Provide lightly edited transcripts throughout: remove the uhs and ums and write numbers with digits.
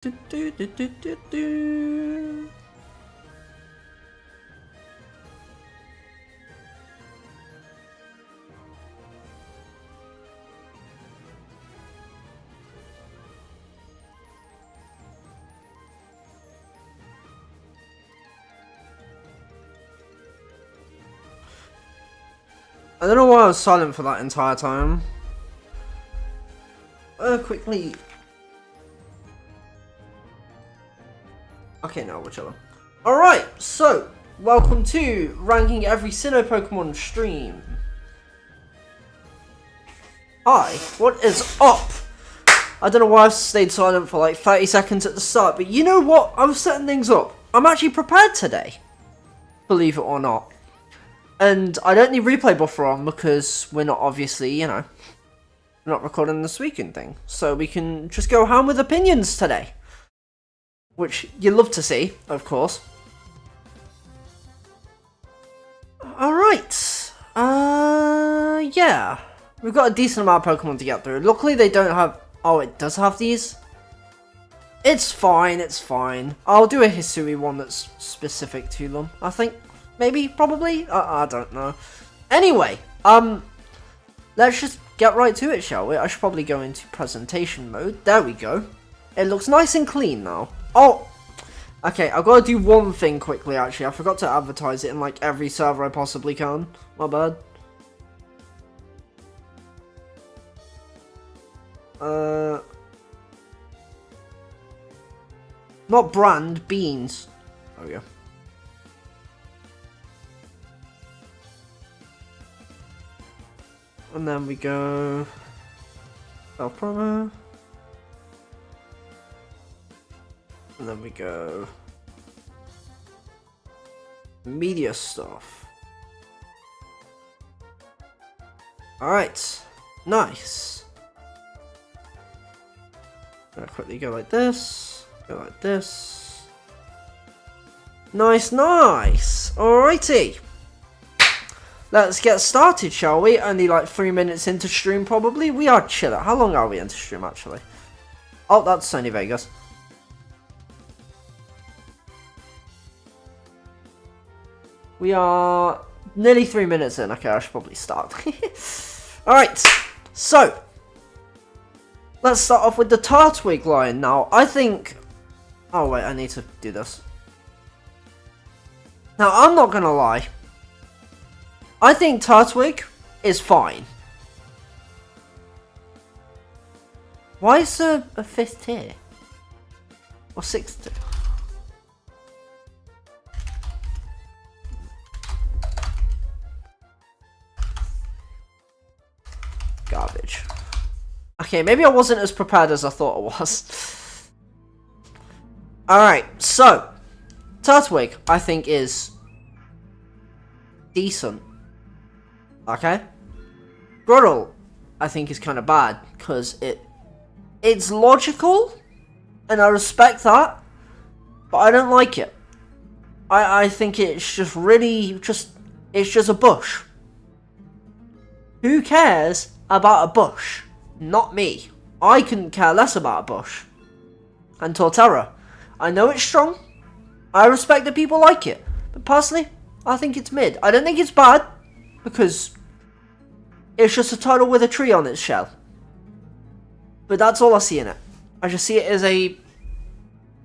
Do, do, do, do, do, do. I don't know why I was silent for that entire time. Quickly. Okay, now whichever. Alright, so, welcome to ranking every Sinnoh Pokemon stream. Hi, what is up? I don't know why I stayed silent for like 30 seconds at the start, but you know what? I was setting things up. I'm actually prepared today. Believe it or not. And I don't need replay buffer on because we're not obviously, you know, not recording this weekend thing. So we can just go ham with opinions today. Which you love to see, of course. Alright. Yeah. We've got a decent amount of Pokemon to get through. Luckily they don't have... Oh, it does have these? It's fine, it's fine. I'll do a Hisui one that's specific to them, I think. Maybe, probably? I don't know. Anyway, let's just get right to it, shall we? I should probably go into presentation mode. There we go. It looks nice and clean now. Oh! Okay, I've got to do one thing quickly, actually. I forgot to advertise it in, like, every server I possibly can. My bad. Not brand, beans. There we go. And then we go promo. And then we go media stuff. Alright, nice. Gonna quickly go like this, go like this. Nice, nice. Alrighty. Let's get started, shall we? Only like 3 minutes into stream, probably. We are chilling. How long are we into stream, actually? Oh, that's Sony Vegas. We are nearly 3 minutes in. Okay, I should probably start. Alright, so let's start off with the Tartwig line now. I think... Oh, wait, I need to do this. Now, I'm not gonna lie. I think Tartwig is fine. Why is there a 5th tier? Or 6th tier? Garbage. Okay, maybe I wasn't as prepared as I thought I was. Alright, so Tartwig, I think, is decent. Okay? Groddle, I think, is kind of bad, because it's logical, and I respect that, but I don't like it. I think it's just really, it's just a bush. Who cares about a bush? Not me. I couldn't care less about a bush. And Torterra, I know it's strong, I respect that people like it, but personally, I think it's mid. I don't think it's bad, because it's just a turtle with a tree on its shell. But that's all I see in it. I just see it as a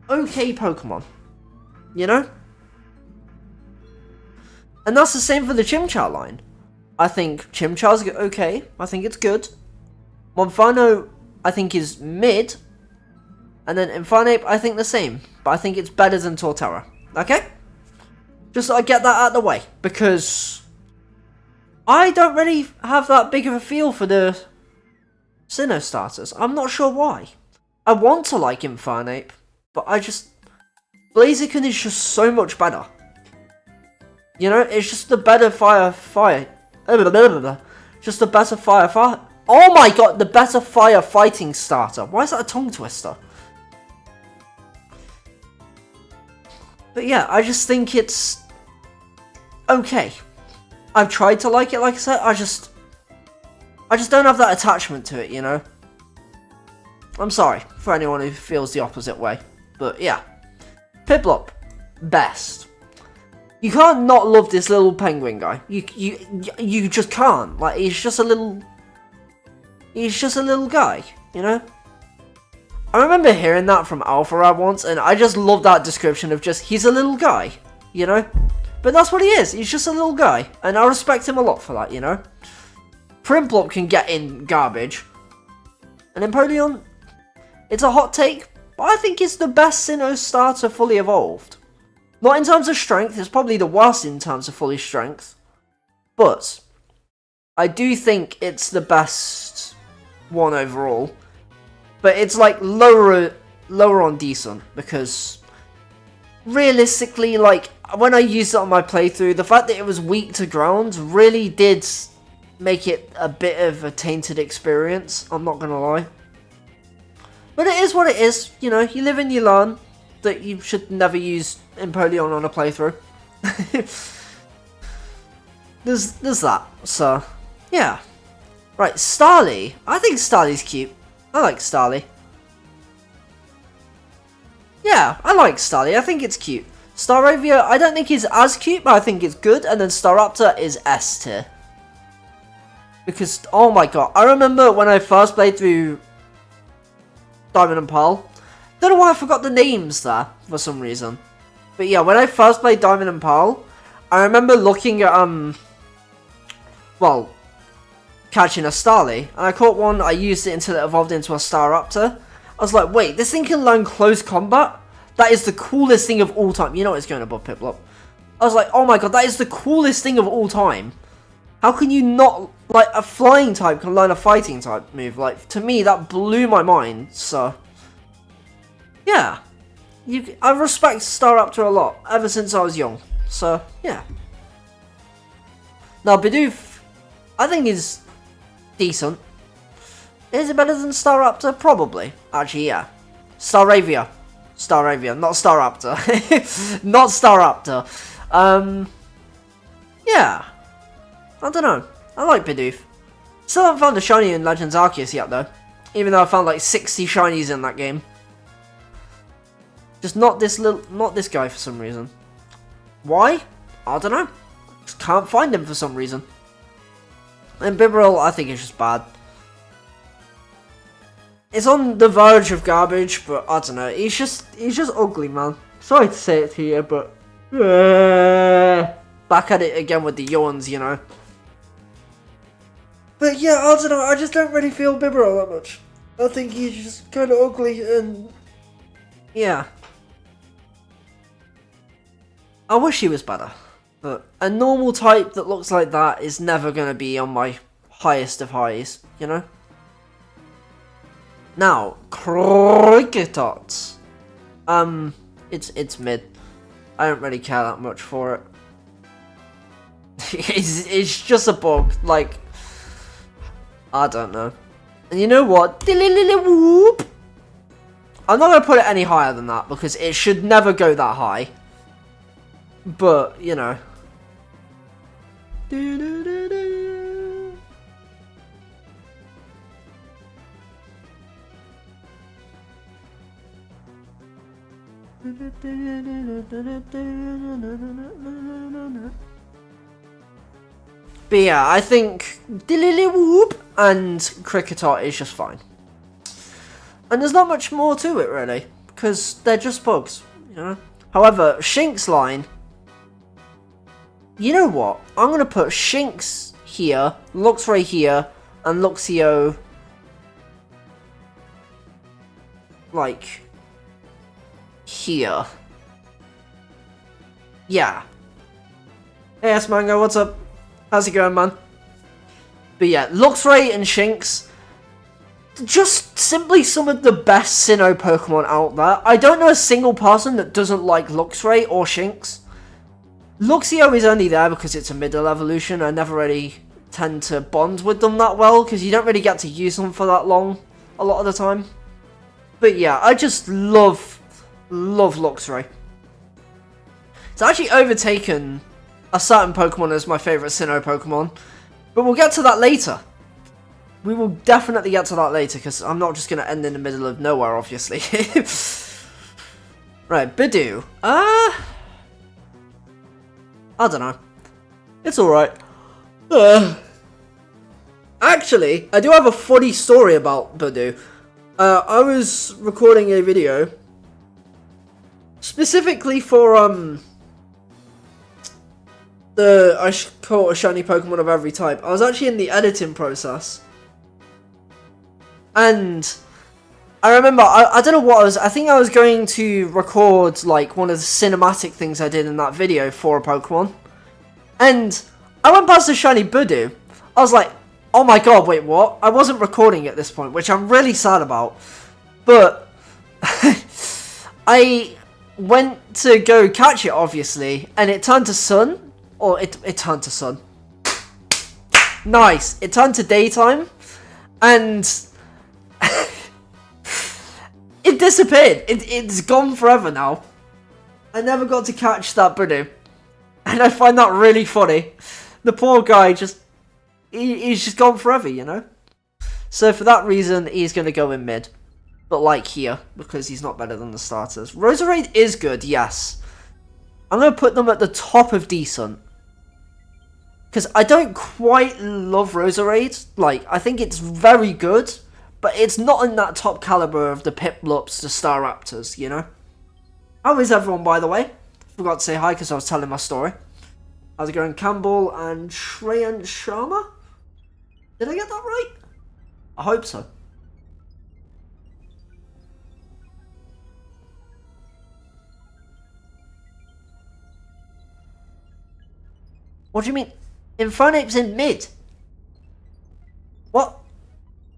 okay Pokemon. You know? And that's the same for the Chimchar line. I think Chimchar's okay. I think it's good. Monferno, I think, is mid. And then Infernape, I think the same. But I think it's better than Torterra. Okay? Just so I get that out of the way. Because I don't really have that big of a feel for the Sinnoh starters. I'm not sure why. I want to like Infernape, but I just... Blaziken is just so much better. You know, it's just the better fire. Just the better fire. Oh my god, the better fire fighting starter. Why is that a tongue twister? But yeah, I just think it's okay. I've tried to like it, like I said, I just don't have that attachment to it, you know? I'm sorry for anyone who feels the opposite way. But yeah. Piplup, best. You can't not love this little penguin guy. You just can't. Like, he's just a little guy, you know? I remember hearing that from Alpharad once, and I just love that description of just, he's a little guy, you know? But that's what he is. He's just a little guy, and I respect him a lot for that, you know? Prinplup can get in garbage. And Empoleon, it's a hot take, but I think it's the best Sinnoh starter fully evolved. Not in terms of strength, it's probably the worst in terms of fully strength. But I do think it's the best one overall. But it's like lower on decent, because realistically, like, when I used it on my playthrough, the fact that it was weak to ground really did make it a bit of a tainted experience, I'm not gonna lie. But it is what it is, you know, you live and you learn that you should never use Empoleon on a playthrough. there's that, so, yeah. Right, Starly. I think Starly's cute. I like Starly. Yeah, I like Starly. I think it's cute. Staravia, I don't think is as cute, but I think it's good. And then Staraptor is S tier. Because, oh my god, I remember when I first played through Diamond and Pearl. Don't know why I forgot the names there, for some reason. But yeah, when I first played Diamond and Pearl, I remember looking at, well, catching a Starly, and I caught one, I used it until it evolved into a Staraptor. I was like, wait, this thing can learn close combat? That is the coolest thing of all time. You know it's going above Piplup. I was like, oh my god, that is the coolest thing of all time. How can you not, like, a flying type can learn a fighting type move? Like, to me, that blew my mind, so. Yeah. I respect Staraptor a lot, ever since I was young. So, yeah. Now, Bidoof, I think is decent. Is it better than Staraptor? Probably. Actually, yeah. Staravia, not Staraptor. Not Staraptor. Yeah. I don't know. I like Bidoof. Still haven't found a shiny in Legends Arceus yet, though. Even though I found like 60 shinies in that game. Just not this guy for some reason. Why? I don't know. Just can't find him for some reason. And Bibarel, I think, is just bad. It's on the verge of garbage, but I don't know. He's just ugly, man. Sorry to say it to you, but back at it again with the yawns, you know. But yeah, I don't know. I just don't really feel Bibarel that much. I think he's just kind of ugly, and yeah. I wish he was better, but a normal type that looks like that is never going to be on my highest of highs, you know? Now, Kricketot. It's mid. I don't really care that much for it. It's just a bug, like, I don't know. And you know what? Whoop. I'm not going to put it any higher than that, because it should never go that high. But, you know. But yeah, I think Whoop and Kricketot is just fine. And there's not much more to it, really, because they're just bugs, you know. However, Shink's line, you know what? I'm going to put Shinx here, Luxray here, and Luxio, like, here. Yeah. Hey, S-Mango, what's up? How's it going, man? But yeah, Luxray and Shinx, just simply some of the best Sinnoh Pokemon out there. I don't know a single person that doesn't like Luxray or Shinx. Luxio is only there because it's a middle evolution. I never really tend to bond with them that well, because you don't really get to use them for that long a lot of the time. But yeah, I just love Luxray. It's actually overtaken a certain Pokemon as my favourite Sinnoh Pokemon, but we'll get to that later. we will definitely get to that later, because I'm not just going to end in the middle of nowhere, obviously. Right, Bidoof. I don't know. It's alright. Actually, I do have a funny story about Bidoof. I was recording a video specifically for I caught a shiny Pokemon of every type. I was actually in the editing process, and I remember I don't know what I was. I think I was going to record like one of the cinematic things I did in that video for a Pokemon, and I went past the shiny Bidoof. I was like, oh my god, wait, what? I wasn't recording at this point, which I'm really sad about. But I went to go catch it, obviously, and it turned to sun. Or it turned to sun. Nice. It turned to daytime. And it disappeared. It's gone forever now. I never got to catch that Bidoof. And I find that really funny. The poor guy just... He's just gone forever, you know? So for that reason, he's going to go in mid. But like here, because he's not better than the starters. Roserade is good, yes. I'm going to put them at the top of decent. Because I don't quite love Roserade. Like, I think it's very good. But it's not in that top caliber of the Piplups, the Staraptors, you know? How is everyone, by the way? Forgot to say hi because I was telling my story. How's it going, Campbell and Shreyan Sharma? Did I get that right? I hope so. What do you mean? Infernape's in mid? What?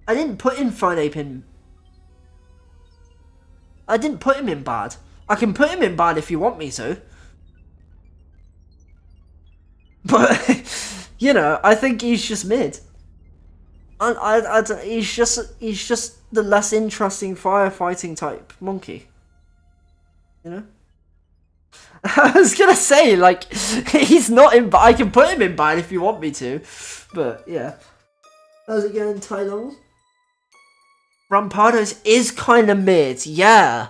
I didn't put Infernape in... I didn't put him in bad. I can put him in bad if you want me to. But, you know, I think he's just mid. He's just the less interesting firefighting type monkey. You know? I was gonna say, like, he's not in bad. I can put him in bad if you want me to. But, yeah. How's it going, Tylon? Rampardos is kind of mid, yeah.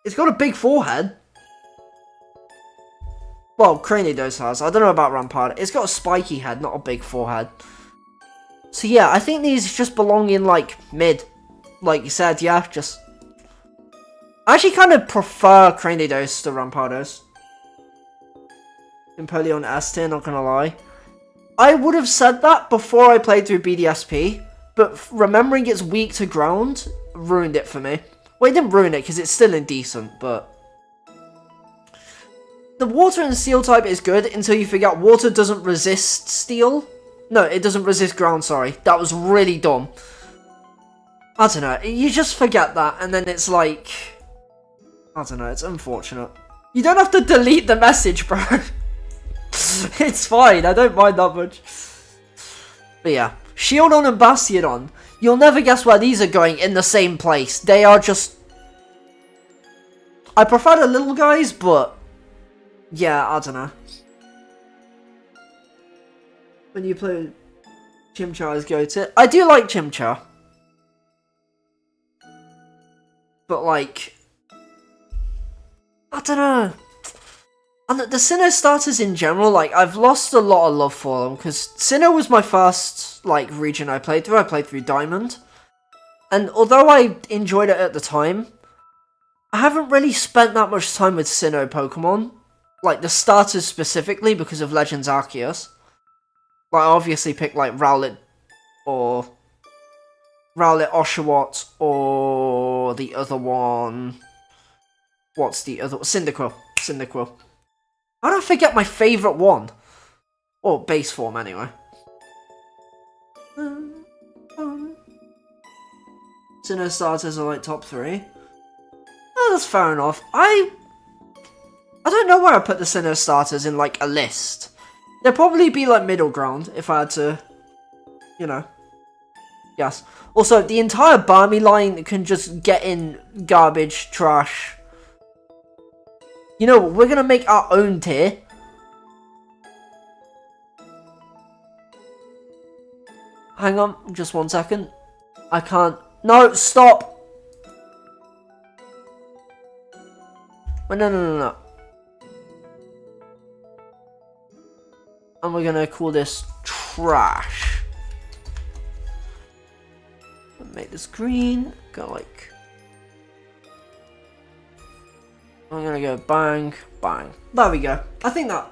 It's got a big forehead. Well, Cranidos has. I don't know about Rampart. It's got a spiky head, not a big forehead. So yeah, I think these just belong in, like, mid. Like you said, yeah, just... I actually kind of prefer Cranidos to Rampardos. Empoleon S tier, not gonna lie. I would have said that before I played through BDSP, but remembering it's weak to ground ruined it for me. Well, it didn't ruin it because it's still indecent, but... The water and steel type is good until you figure out water doesn't resist steel. No, it doesn't resist ground, sorry. That was really dumb. I don't know, you just forget that and then it's like... I don't know, it's unfortunate. You don't have to delete the message, bro. It's fine, I don't mind that much. But yeah, Shieldon and Bastiodon. You'll never guess where these are going in the same place. They are just... I prefer the little guys, but... Yeah, I don't know. When you play Chimchar's go-to... I do like Chimchar. But like... I don't know. And the Sinnoh starters in general, like, I've lost a lot of love for them, because Sinnoh was my first, like, region I played through Diamond. And although I enjoyed it at the time, I haven't really spent that much time with Sinnoh Pokemon. Like, the starters specifically, because of Legends Arceus. Like, I obviously picked, like, Rowlet Oshawott, or the other one... What's the other one? Cyndaquil. How do I forget my favourite one? Or base form, anyway. Sinnoh starters are like top 3. Oh, that's fair enough. I don't know where I put the Sinnoh starters in, like, a list. They'd probably be, like, middle ground, if I had to, you know. Yes. Also, the entire Barmy line can just get in garbage, trash. You know what, we're gonna make our own tier. hang on, just 1 second. I can't. No, stop. Wait, no. And we're gonna call this trash. Make this green. Go like. I'm gonna go bang, bang. There we go. I think that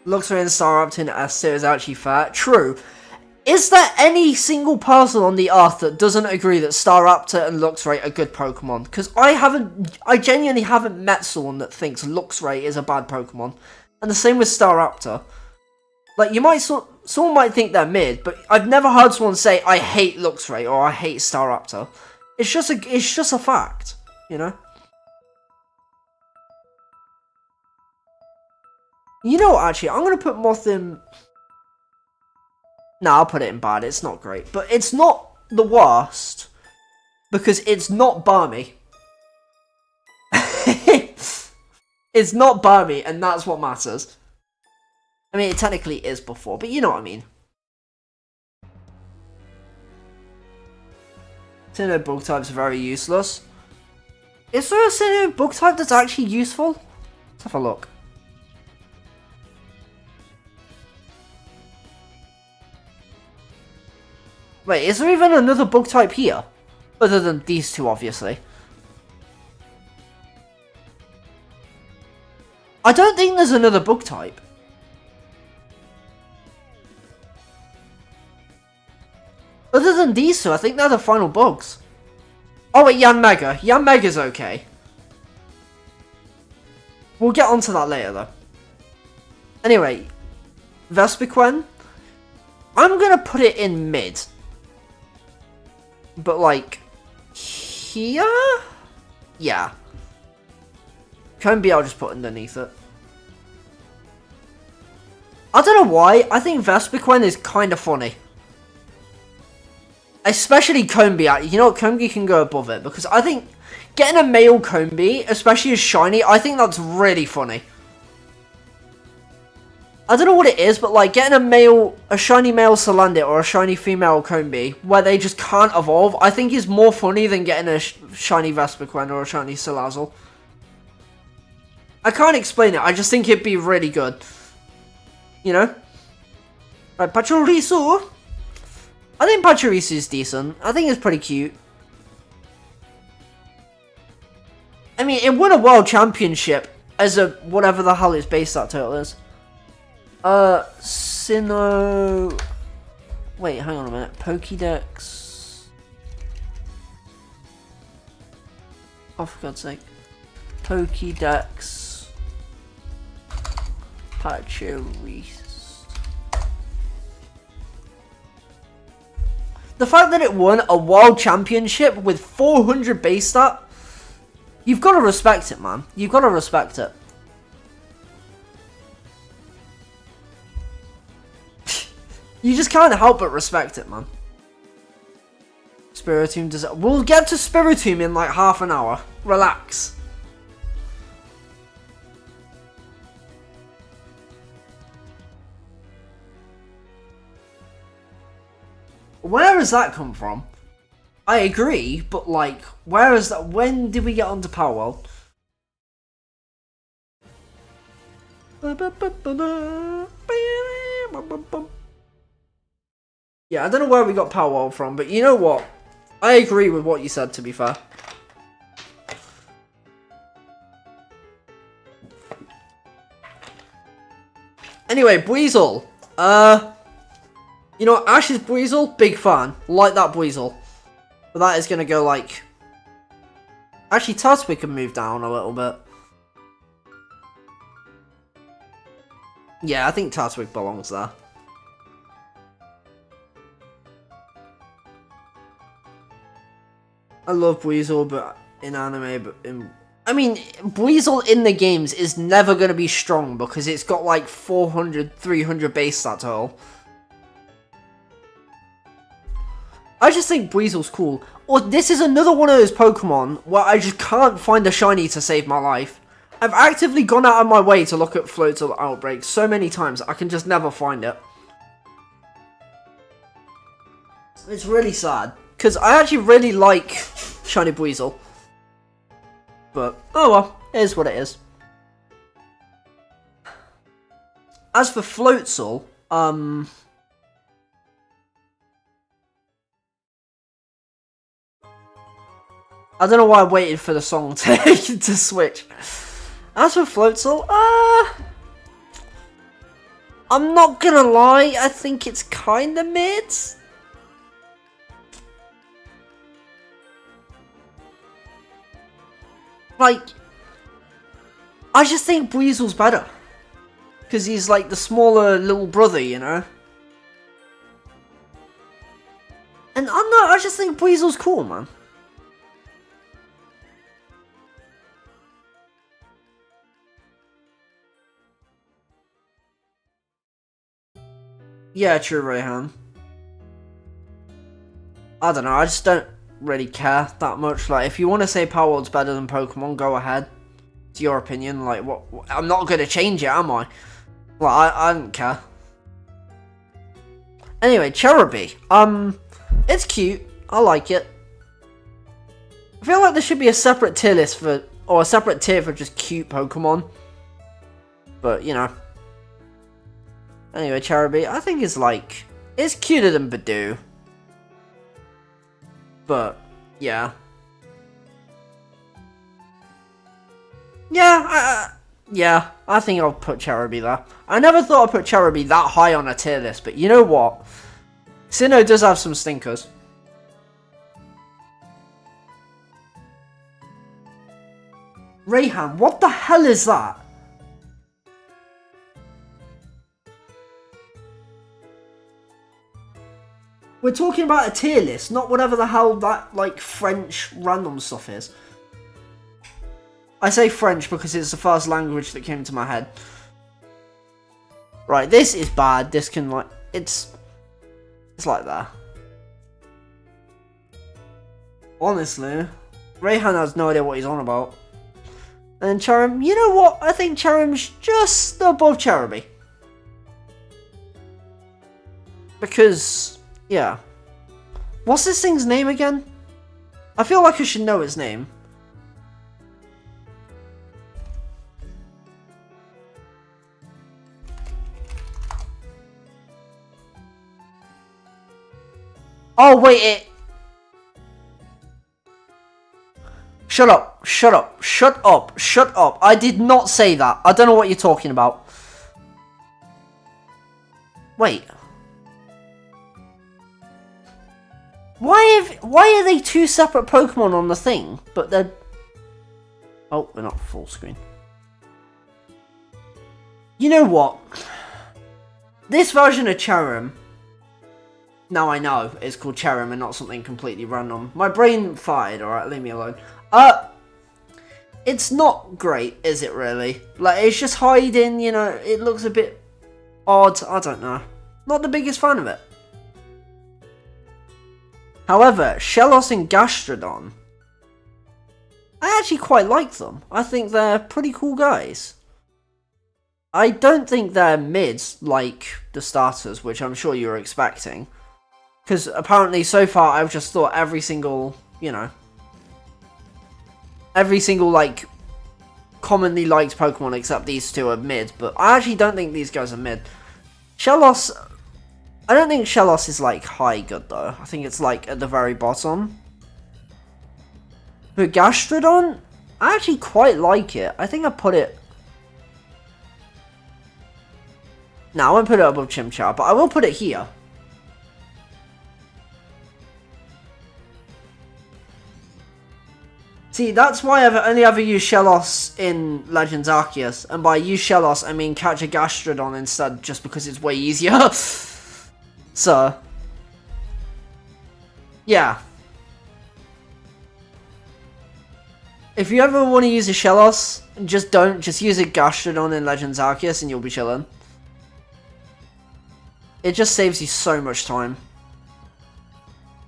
Luxray and Staraptor in S2 is actually fair. True. Is there any single person on the earth that doesn't agree that Staraptor and Luxray are good Pokemon? Because I genuinely haven't met someone that thinks Luxray is a bad Pokemon. And the same with Staraptor. Like, someone might think they're mid, but I've never heard someone say, I hate Luxray or I hate Staraptor. It's just a fact, you know? You know what, actually, I'm going to put Moth in... No, I'll put it in bad. It's not great. But it's not the worst. Because it's not balmy. It's not balmy, and that's what matters. I mean, it technically is before, but you know what I mean. Sinnoh bug types are very useless. Is there a Sinnoh bug type that's actually useful? Let's have a look. Wait, is there even another bug type here? Other than these two, obviously. I don't think there's another bug type. Other than these two, I think they're the final bugs. Oh wait, Yanmega. Yanmega's okay. We'll get onto that later though. Anyway, Vespiquen. I'm gonna put it in mid. But like, here? Yeah. Combi I'll just put underneath it. I don't know why, I think Vespiquen is kind of funny. Especially Combi. You know what, Combi can go above it. Because I think getting a male Combi, especially as shiny, I think that's really funny. I don't know what it is, but like getting a shiny male Salandit or a shiny female Combi, where they just can't evolve, I think is more funny than getting a shiny Vespiquen or a shiny Salazzle. I can't explain it, I just think it'd be really good. You know? Right, Pachirisu. I think Pachirisu is decent. I think it's pretty cute. I mean, it won a world championship as a whatever the hell its base that turtle is. Sinnoh... Wait, hang on a minute. Pokédex... Oh, for God's sake. Pokédex... Pachirisu... The fact that it won a world championship with 400 base stat... You've got to respect it, man. You've got to respect it. You just can't help but respect it, man. Spiritomb does it. We'll get to Spiritomb in like half an hour. Relax. Where has that come from? I agree, but like, where is that? When did we get onto Power World? Yeah, I don't know where we got Power World from, but you know what? I agree with what you said, to be fair. Anyway, Buizel. You know what? Ash's Buizel, big fan. Like that Buizel. But that is going to go like... Actually, Turtwig can move down a little bit. Yeah, I think Turtwig belongs there. I love Buizel, but in anime, but in... I mean, Buizel in the games is never going to be strong because it's got like 400, 300 base stat total. I just think Buizel's cool. Or this is another one of those Pokemon where I just can't find a shiny to save my life. I've actively gone out of my way to look at Floatzel Outbreak so many times I can just never find it. It's really sad. Because I actually really like Shiny Buizel. But, oh well, it is what it is. As for Floatzel, I don't know why I waited for the song to switch. As for Floatzel, I'm not gonna lie, I think it's kinda mid. Like, I just think Buizel's better. Because he's like the smaller little brother, you know? And I just think Buizel's cool, man. Yeah, true, Rayhan. I don't know, I just don't really care that much. Like, if you want to say Power World's better than Pokemon, go ahead. It's your opinion. Like, what? I'm not going to change it, am I? Well, I don't care. Anyway, Cherubi. It's cute. I like it. I feel like there should be a separate tier list for, or a separate tier for just cute Pokemon. But, you know. Anyway, Cherubi, I think it's cuter than Badoo. But, yeah. Yeah, I think I'll put Cherubi there. I never thought I'd put Cherubi that high on a tier list, but you know what? Sinnoh does have some stinkers. Rayhan, what the hell is that? We're talking about a tier list, not whatever the hell that, like, French random stuff is. I say French because it's the first language that came to my head. Right, this is bad. This can, like, it's like that. Honestly, Rayhan has no idea what he's on about. And Charim, you know what? I think Charim's just above Cherubi. Because, yeah. What's this thing's name again? I feel like I should know its name. Oh, wait, it... Shut up, shut up, shut up, shut up. I did not say that. I don't know what you're talking about. Wait. Why are they two separate Pokemon on the thing? But they're... Oh, they're not full screen. You know what? This version of Cherim... Now I know it's called Cherim and not something completely random. My brain fired, alright, leave me alone. It's not great, is it really? Like, it's just hiding, you know, it looks a bit odd, I don't know. Not the biggest fan of it. However, Shellos and Gastrodon, I actually quite like them. I think they're pretty cool guys. I don't think they're mids like the starters, which I'm sure you were expecting. Because apparently so far I've just thought every single, you know, every single, like, commonly liked Pokemon except these two are mid. But I actually don't think these guys are mid. Shellos, I don't think Shellos is, like, high good, though. I think it's, like, at the very bottom. But Gastrodon, I actually quite like it. I think I put it... No, I won't put it above Chimchar, but I will put it here. See, that's why I've only ever used Shellos in Legends Arceus. And by use Shellos, I mean catch a Gastrodon instead, just because it's way easier. So, yeah. If you ever want to use a Shellos, just use a Gastrodon in Legends Arceus and you'll be chilling. It just saves you so much time.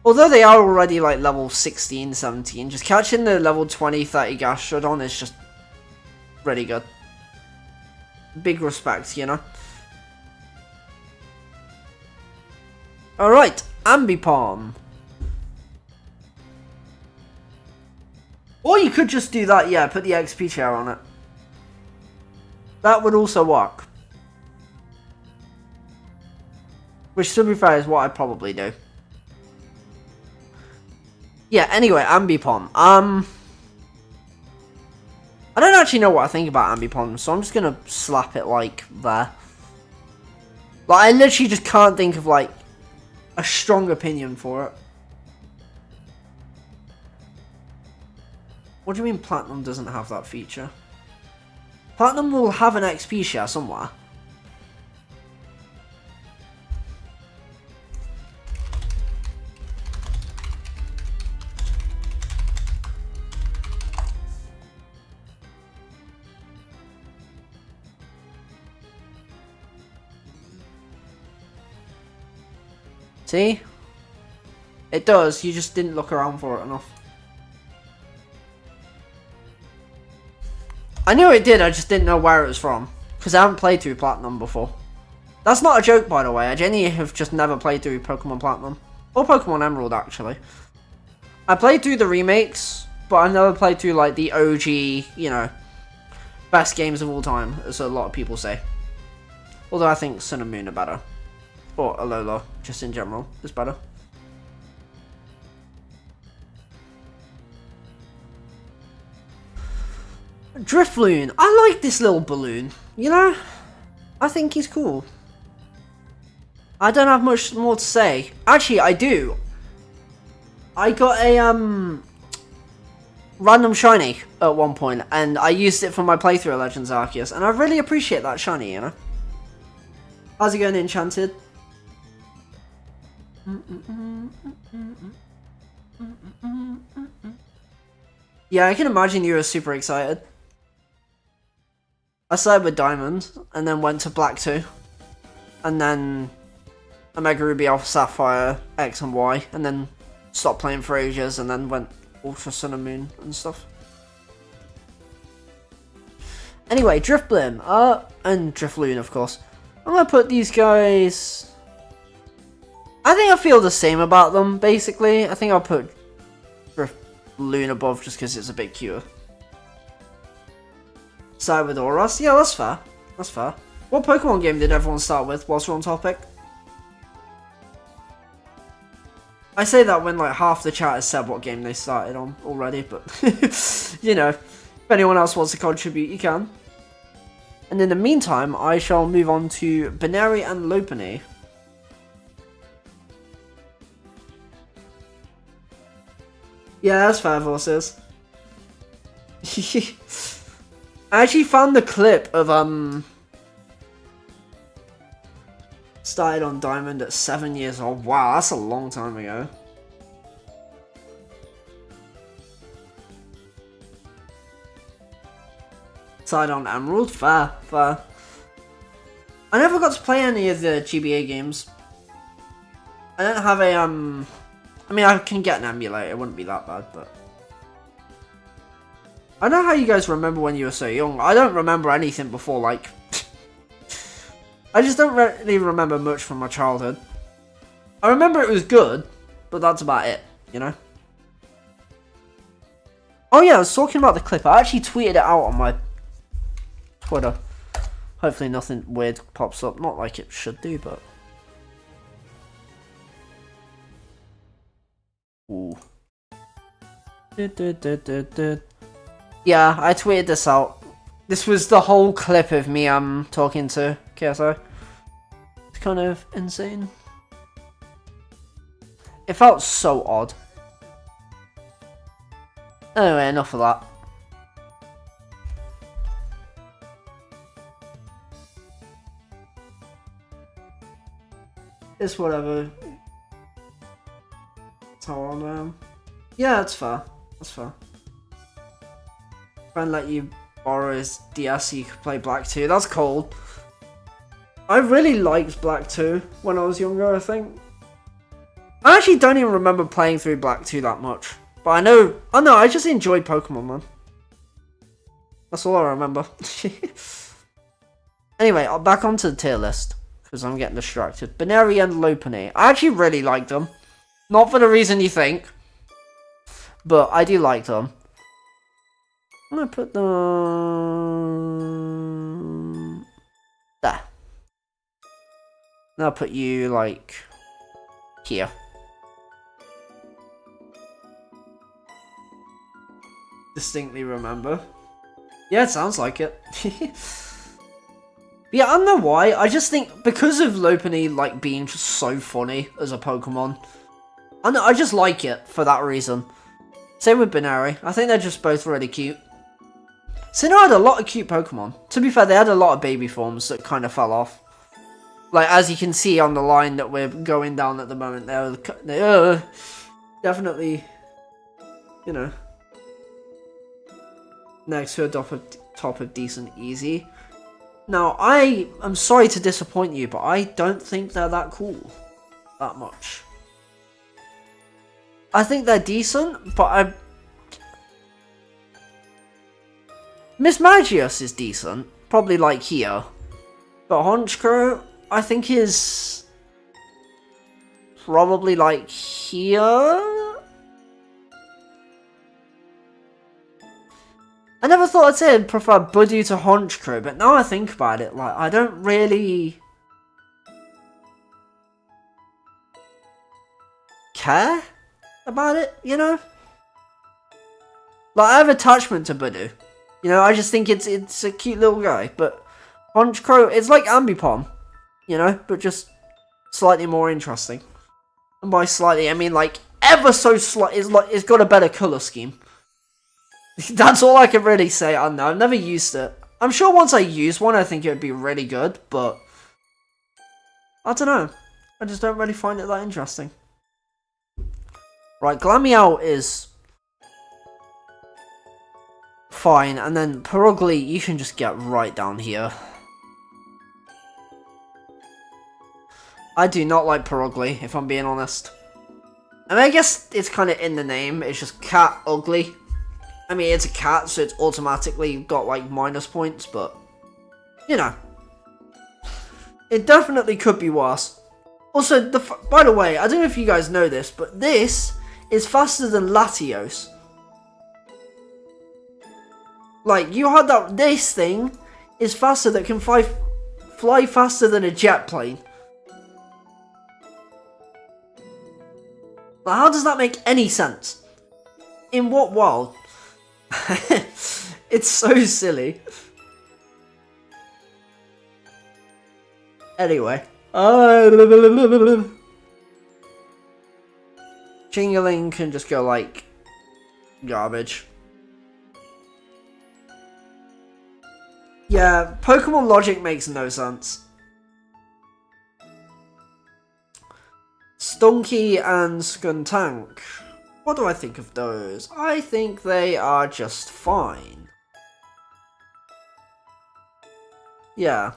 Although they are already like level 16, 17, just catching the level 20, 30 Gastrodon is just really good. Big respect, you know. Alright, Ambipom. Or you could just do that, yeah, put the XP chair on it. That would also work. Which, to be fair, is what I'd probably do. Yeah, anyway, Ambipom. I don't actually know what I think about Ambipom, so I'm just gonna slap it, like, there. Like, I literally just can't think of, like, a strong opinion for it. What do you mean Platinum doesn't have that feature? Platinum will have an XP share somewhere. See? It does, you just didn't look around for it enough. I knew it did, I just didn't know where it was from. Because I haven't played through Platinum before. That's not a joke, by the way. I genuinely have just never played through Pokemon Platinum. Or Pokemon Emerald, actually. I played through the remakes, but I never played through, like, the OG, you know, best games of all time, as a lot of people say. Although I think Sun and Moon are better. Or Alola, just in general, is better. Drifloon. I like this little balloon. You know? I think he's cool. I don't have much more to say. Actually, I do. I got a, random shiny at one point, and I used it for my playthrough of Legends Arceus, and I really appreciate that shiny, you know? How's it going, Enchanted? Yeah, I can imagine you were super excited. I started with Diamond, and then went to Black 2. And then Omega Ruby, Alpha Sapphire, X and Y, and then stopped playing for ages, and then went Ultra Sun and Moon and stuff. Anyway, Drifblim, and Drifloon, of course. I'm gonna put these guys... I think I feel the same about them, basically. I think I'll put Drifloon above just because it's a bit cuter. Start with Oros? Yeah, that's fair. That's fair. What Pokemon game did everyone start with whilst we're on topic? I say that when like half the chat has said what game they started on already, but you know, if anyone else wants to contribute, you can. And in the meantime, I shall move on to Baneri and Lopunny. Yeah, that's fair, Forces. I actually found the clip of, started on Diamond at 7 years old. Wow, that's a long time ago. Started on Emerald? Fair, fair. I never got to play any of the GBA games. I don't have a, I mean, I can get an emulator, it wouldn't be that bad, but... I don't know how you guys remember when you were so young. I don't remember anything before, like... I just don't really remember much from my childhood. I remember it was good, but that's about it, you know? Oh yeah, I was talking about the clip. I actually tweeted it out on my Twitter. Hopefully nothing weird pops up. Not like it should do, but... Ooh. Yeah, I tweeted this out. This was the whole clip of me talking to KSI. It's kind of insane. It felt so odd. Anyway, enough of that. It's whatever. That's how old I am. Yeah, that's fair. That's fair. Friend let you borrow his DS so you could play Black 2. That's cold. I really liked Black 2 when I was younger, I think. I actually don't even remember playing through Black 2 that much. But I know... Oh no, I just enjoyed Pokemon, man. That's all I remember. Anyway, back onto the tier list. Because I'm getting distracted. Baneri and Lopunny. I actually really like them. Not for the reason you think. But I do like them. I'm going to put them... there. Then I'll put you, like, here. Distinctly remember. Yeah, it sounds like it. Yeah, I don't know why. I just think because of Lopunny, like, being just so funny as a Pokemon. I just like it for that reason. Same with Baneri. I think they're just both really cute. Sinnoh had a lot of cute Pokemon. To be fair, they had a lot of baby forms that kind of fell off. Like, as you can see on the line that we're going down at the moment, they're definitely, you know, next to a top of decent easy. Now, I am sorry to disappoint you, but I don't think they're that cool. That much. I think they're decent, but Miss Magius is decent. Probably like here. But Honchkrow, I think is probably like here. I never thought I'd say I'd prefer Budew to Honchkrow, but now I think about it, like, I don't really care about it, you know? Like, I have attachment to Budew. You know, I just think it's a cute little guy, but Honchkrow, it's like Ambipom, you know, but just slightly more interesting. And by slightly, I mean, like, ever so slight, it's got a better colour scheme. That's all I can really say. I don't know. I've never used it. I'm sure once I use one, I think it would be really good, but I don't know. I just don't really find it that interesting. Right, Glameow is fine, and then Purugly, you can just get right down here. I do not like Purugly, if I'm being honest. I mean, I guess it's kind of in the name. It's just cat ugly. I mean, it's a cat, so it's automatically got, like, minus points, but, you know. It definitely could be worse. Also, by the way, I don't know if you guys know this, but this is faster than Latios. Like, you had that, this thing is faster, that can fly faster than a jet plane. Like, how does that make any sense? In what world? It's so silly. Anyway. Chingaling can just go like garbage. Yeah, Pokemon logic makes no sense. Stunky and Skuntank. What do I think of those? I think they are just fine. Yeah.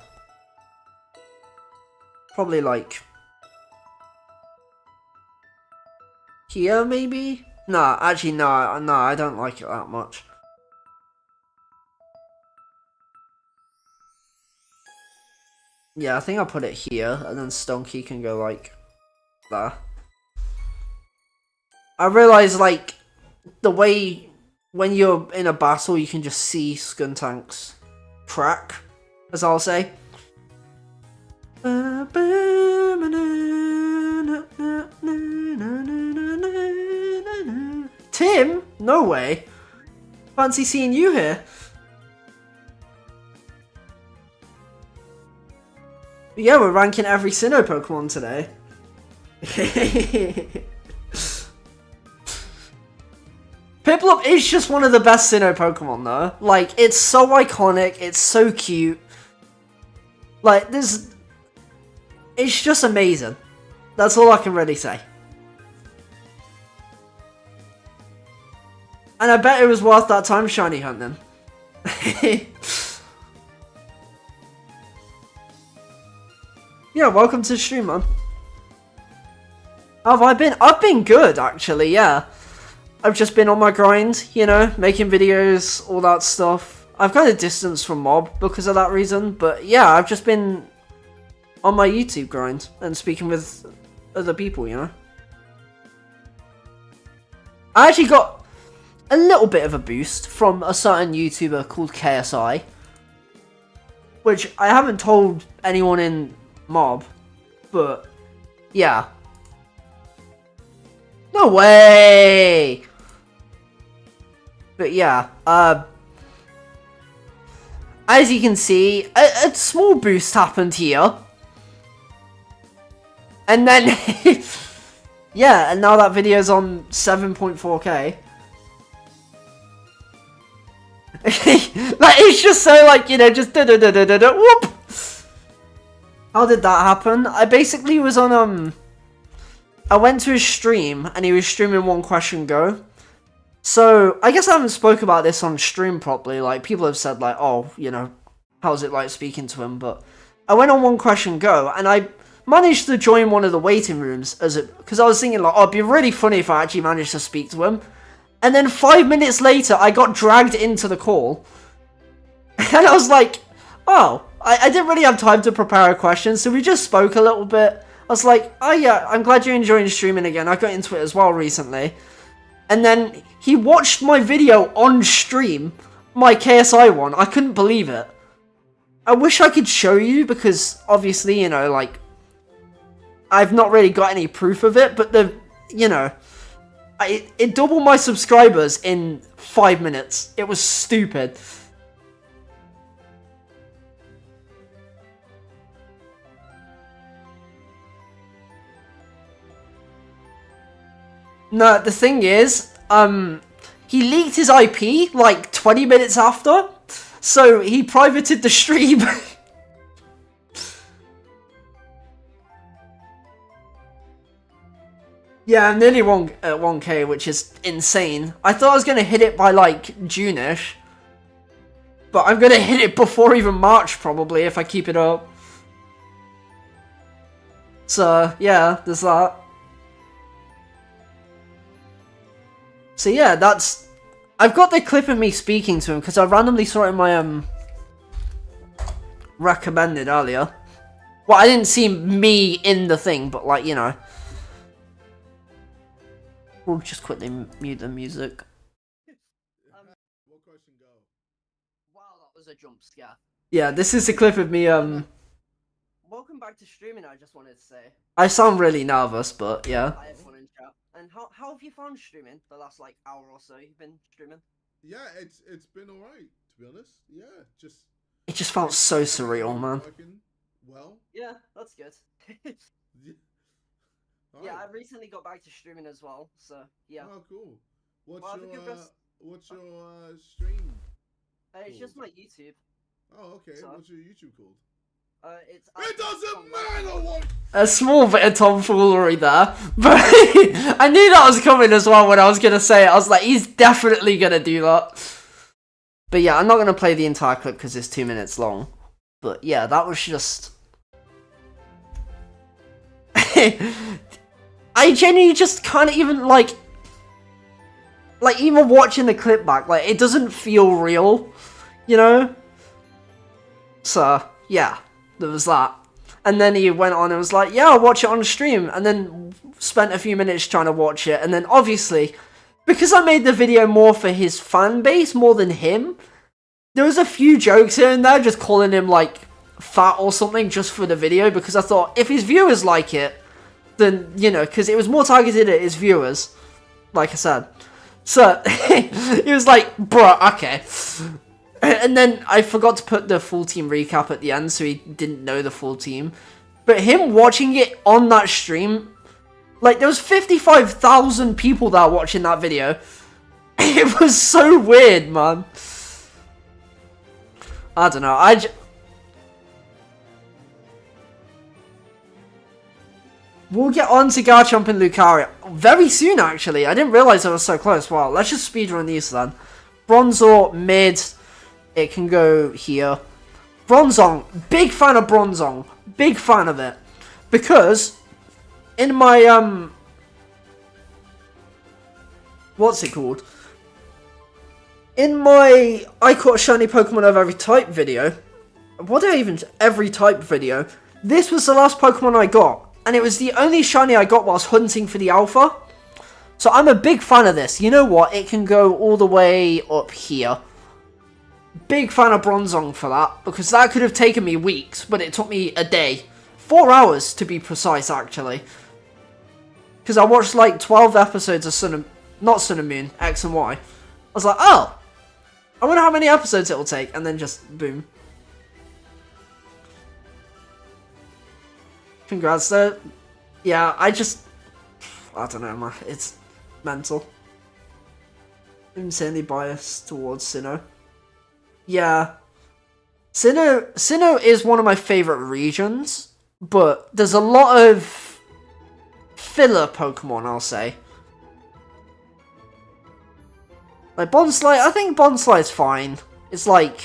Probably like here, maybe? Nah, actually, no, I don't like it that much. Yeah, I think I'll put it here, and then Stunky can go like there. I realise, like, the way when you're in a battle, you can just see Skuntank's crack, as I'll say. Tim? No way. Fancy seeing you here. But yeah, we're ranking every Sinnoh Pokemon today. Piplup is just one of the best Sinnoh Pokemon though. Like, it's so iconic, it's so cute. Like, this... It's just amazing. That's all I can really say. And I bet it was worth that time shiny hunting. Yeah, welcome to the stream, man. How have I been? I've been good, actually, yeah. I've just been on my grind, you know, making videos, all that stuff. I've kind of distanced from Mob because of that reason, but yeah, I've just been on my YouTube grind and speaking with other people, you know. I actually got a little bit of a boost from a certain YouTuber called KSI, which I haven't told anyone in Mob, but yeah. No way! But yeah, as you can see, a small boost happened here. And then, yeah, and now that video's on 7.4K. Like, it's just so, like, you know, just da-da-da-da-da-da, whoop! How did that happen? I basically was on, I went to his stream, and he was streaming One Question Go. So, I guess I haven't spoke about this on stream properly, like, people have said, like, oh, you know, how's it like speaking to him, but I went on One Question Go, and I managed to join one of the waiting rooms, because I was thinking, like, oh, it'd be really funny if I actually managed to speak to him, and then 5 minutes later, I got dragged into the call, and I was like, oh, I didn't really have time to prepare a question, so we just spoke a little bit. I was like, oh yeah, I'm glad you're enjoying streaming again, I got into it as well recently. And then he watched my video on stream, my KSI one. I couldn't believe it. I wish I could show you because obviously, you know, like, I've not really got any proof of it, but you know, it doubled my subscribers in 5 minutes. It was stupid. No, the thing is, he leaked his IP like 20 minutes after, so he privated the stream. Yeah, I'm nearly at 1K, which is insane. I thought I was going to hit it by like June-ish, but I'm going to hit it before even March probably if I keep it up. So, yeah, there's that. So yeah, that's... I've got the clip of me speaking to him, because I randomly saw it in my, recommended earlier. Well, I didn't see me in the thing, but like, you know. We'll just quickly mute the music. What question go? Wow, that was a jump scare. Yeah, this is a clip of me, Welcome back to streaming, I just wanted to say. I sound really nervous, but yeah. I have fun in chat. And how have you found streaming the last like hour or so you've been streaming? Yeah, it's been alright, to be honest. Yeah, it just felt so surreal, man. Well. Yeah, that's good. Yeah, I recently got back to streaming as well, so yeah. Oh, cool. What's your stream? It's just my YouTube. Oh, okay. So, what's your YouTube called? It doesn't matter what. A small bit of tomfoolery there, but I knew that was coming as well when I was gonna say it. I was like, he's definitely gonna do that. But yeah, I'm not gonna play the entire clip because it's 2 minutes long. But yeah, that was just. I genuinely just can't even like even watching the clip back, like it doesn't feel real, you know. So yeah. There was that. And then he went on and was like, yeah, I'll watch it on stream. And then spent a few minutes trying to watch it. And then obviously, because I made the video more for his fan base more than him, there was a few jokes here and there just calling him like fat or something just for the video. Because I thought if his viewers like it, then, you know, because it was more targeted at his viewers. Like I said. So, he was like, bruh, okay. And then I forgot to put the full team recap at the end, so he didn't know the full team. But him watching it on that stream, like there was 55,000 people that were watching that video. It was so weird, man. I don't know. We'll get on to Garchomp and Lucario very soon, actually. I didn't realize I was so close. Wow, let's just speedrun these then. Bronzor, mid. It can go here. Bronzong. Big fan of Bronzong. Big fan of it. Because in my, what's it called? In my I caught a shiny Pokemon of every type video. What did I even... Every type video. this was the last Pokemon I got, and it was the only shiny I got whilst hunting for the alpha. So I'm a big fan of this. You know what? It can go all the way up here. Big fan of Bronzong for that, because that could have taken me weeks, but it took me a day. 4 hours to be precise, actually. Because I watched like 12 episodes of not Sun and Moon, X and Y. I was like, oh, I wonder how many episodes it will take, and then just boom. Congrats though. Yeah, I don't know, man. It's mental. Insanely biased towards Sinnoh. Yeah. Sinnoh is one of my favourite regions, but there's a lot of filler Pokemon, I'll say. Like Bonsly, I think Bonsly's fine. It's like,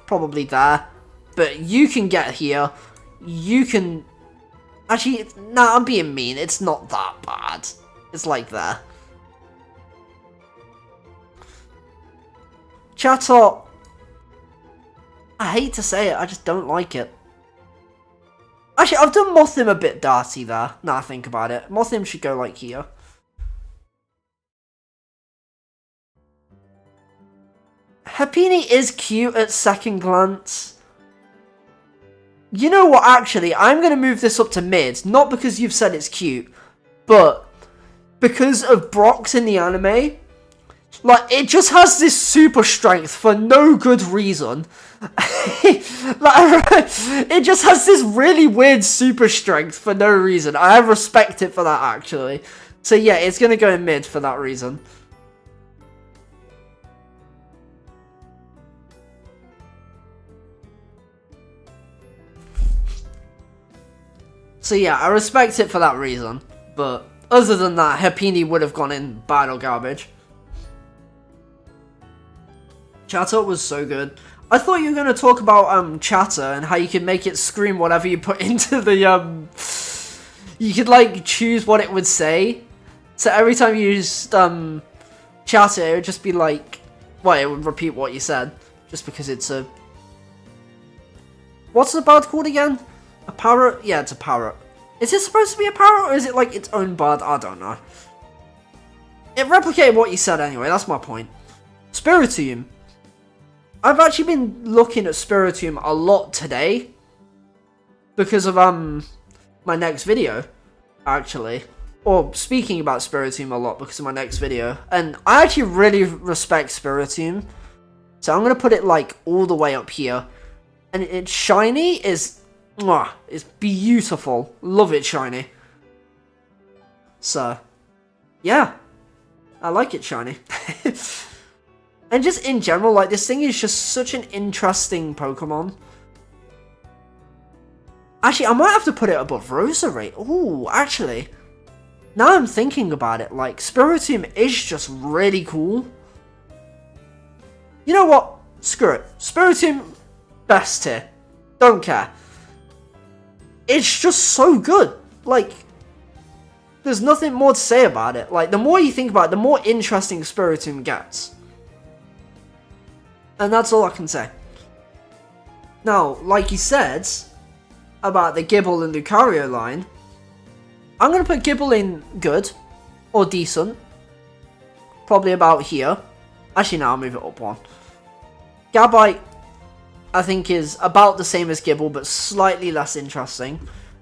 probably there. But you can get here. You can... Actually, nah, I'm being mean. It's not that bad. It's like there. Chatot. I hate to say it, I just don't like it. Actually, I've done Mothim a bit dirty there. Now I think about it. Mothim should go like here. Happiny is cute at second glance. You know what, actually, I'm going to move this up to mid. Not because you've said it's cute, but because of Brock's in the anime. Like, it just has this super strength for no good reason. Like, it just has this really weird super strength for no reason. I respect it for that, actually. So yeah, it's going to go in mid for that reason. So yeah, I respect it for that reason. But other than that, Happiny would have gone in bad or garbage. Chatter was so good. I thought you were going to talk about Chatter and how you could make it scream whatever you put into the you could like choose what it would say. So every time you used Chatter, it would just be like, well, it would repeat what you said, just because it's a... What's the bird called again? A parrot? Yeah, it's a parrot. Is it supposed to be a parrot, or is it like its own bird? I don't know. It replicated what you said anyway, that's my point. Spiritomb. I've actually been looking at Spiritomb a lot today. Because of my next video, actually. Or speaking about Spiritomb a lot because of my next video. And I actually really respect Spiritomb. So I'm going to put it like all the way up here. And its shiny is... Mwah, it's beautiful. Love it shiny. So, yeah. I like it shiny. And just in general, like, this thing is just such an interesting Pokemon. Actually, I might have to put it above Roserade. Ooh, actually. Now I'm thinking about it, like, Spiritomb is just really cool. You know what? Screw it. Spiritomb, best tier. Don't care. It's just so good. Like, there's nothing more to say about it. Like, the more you think about it, the more interesting Spiritomb gets. And that's all I can say. Now, like you said, about the Gible and Lucario line, I'm going to put Gible in good, or decent. Probably about here. Actually, no, I'll move it up one. Gabite, I think, is about the same as Gible, but slightly less interesting.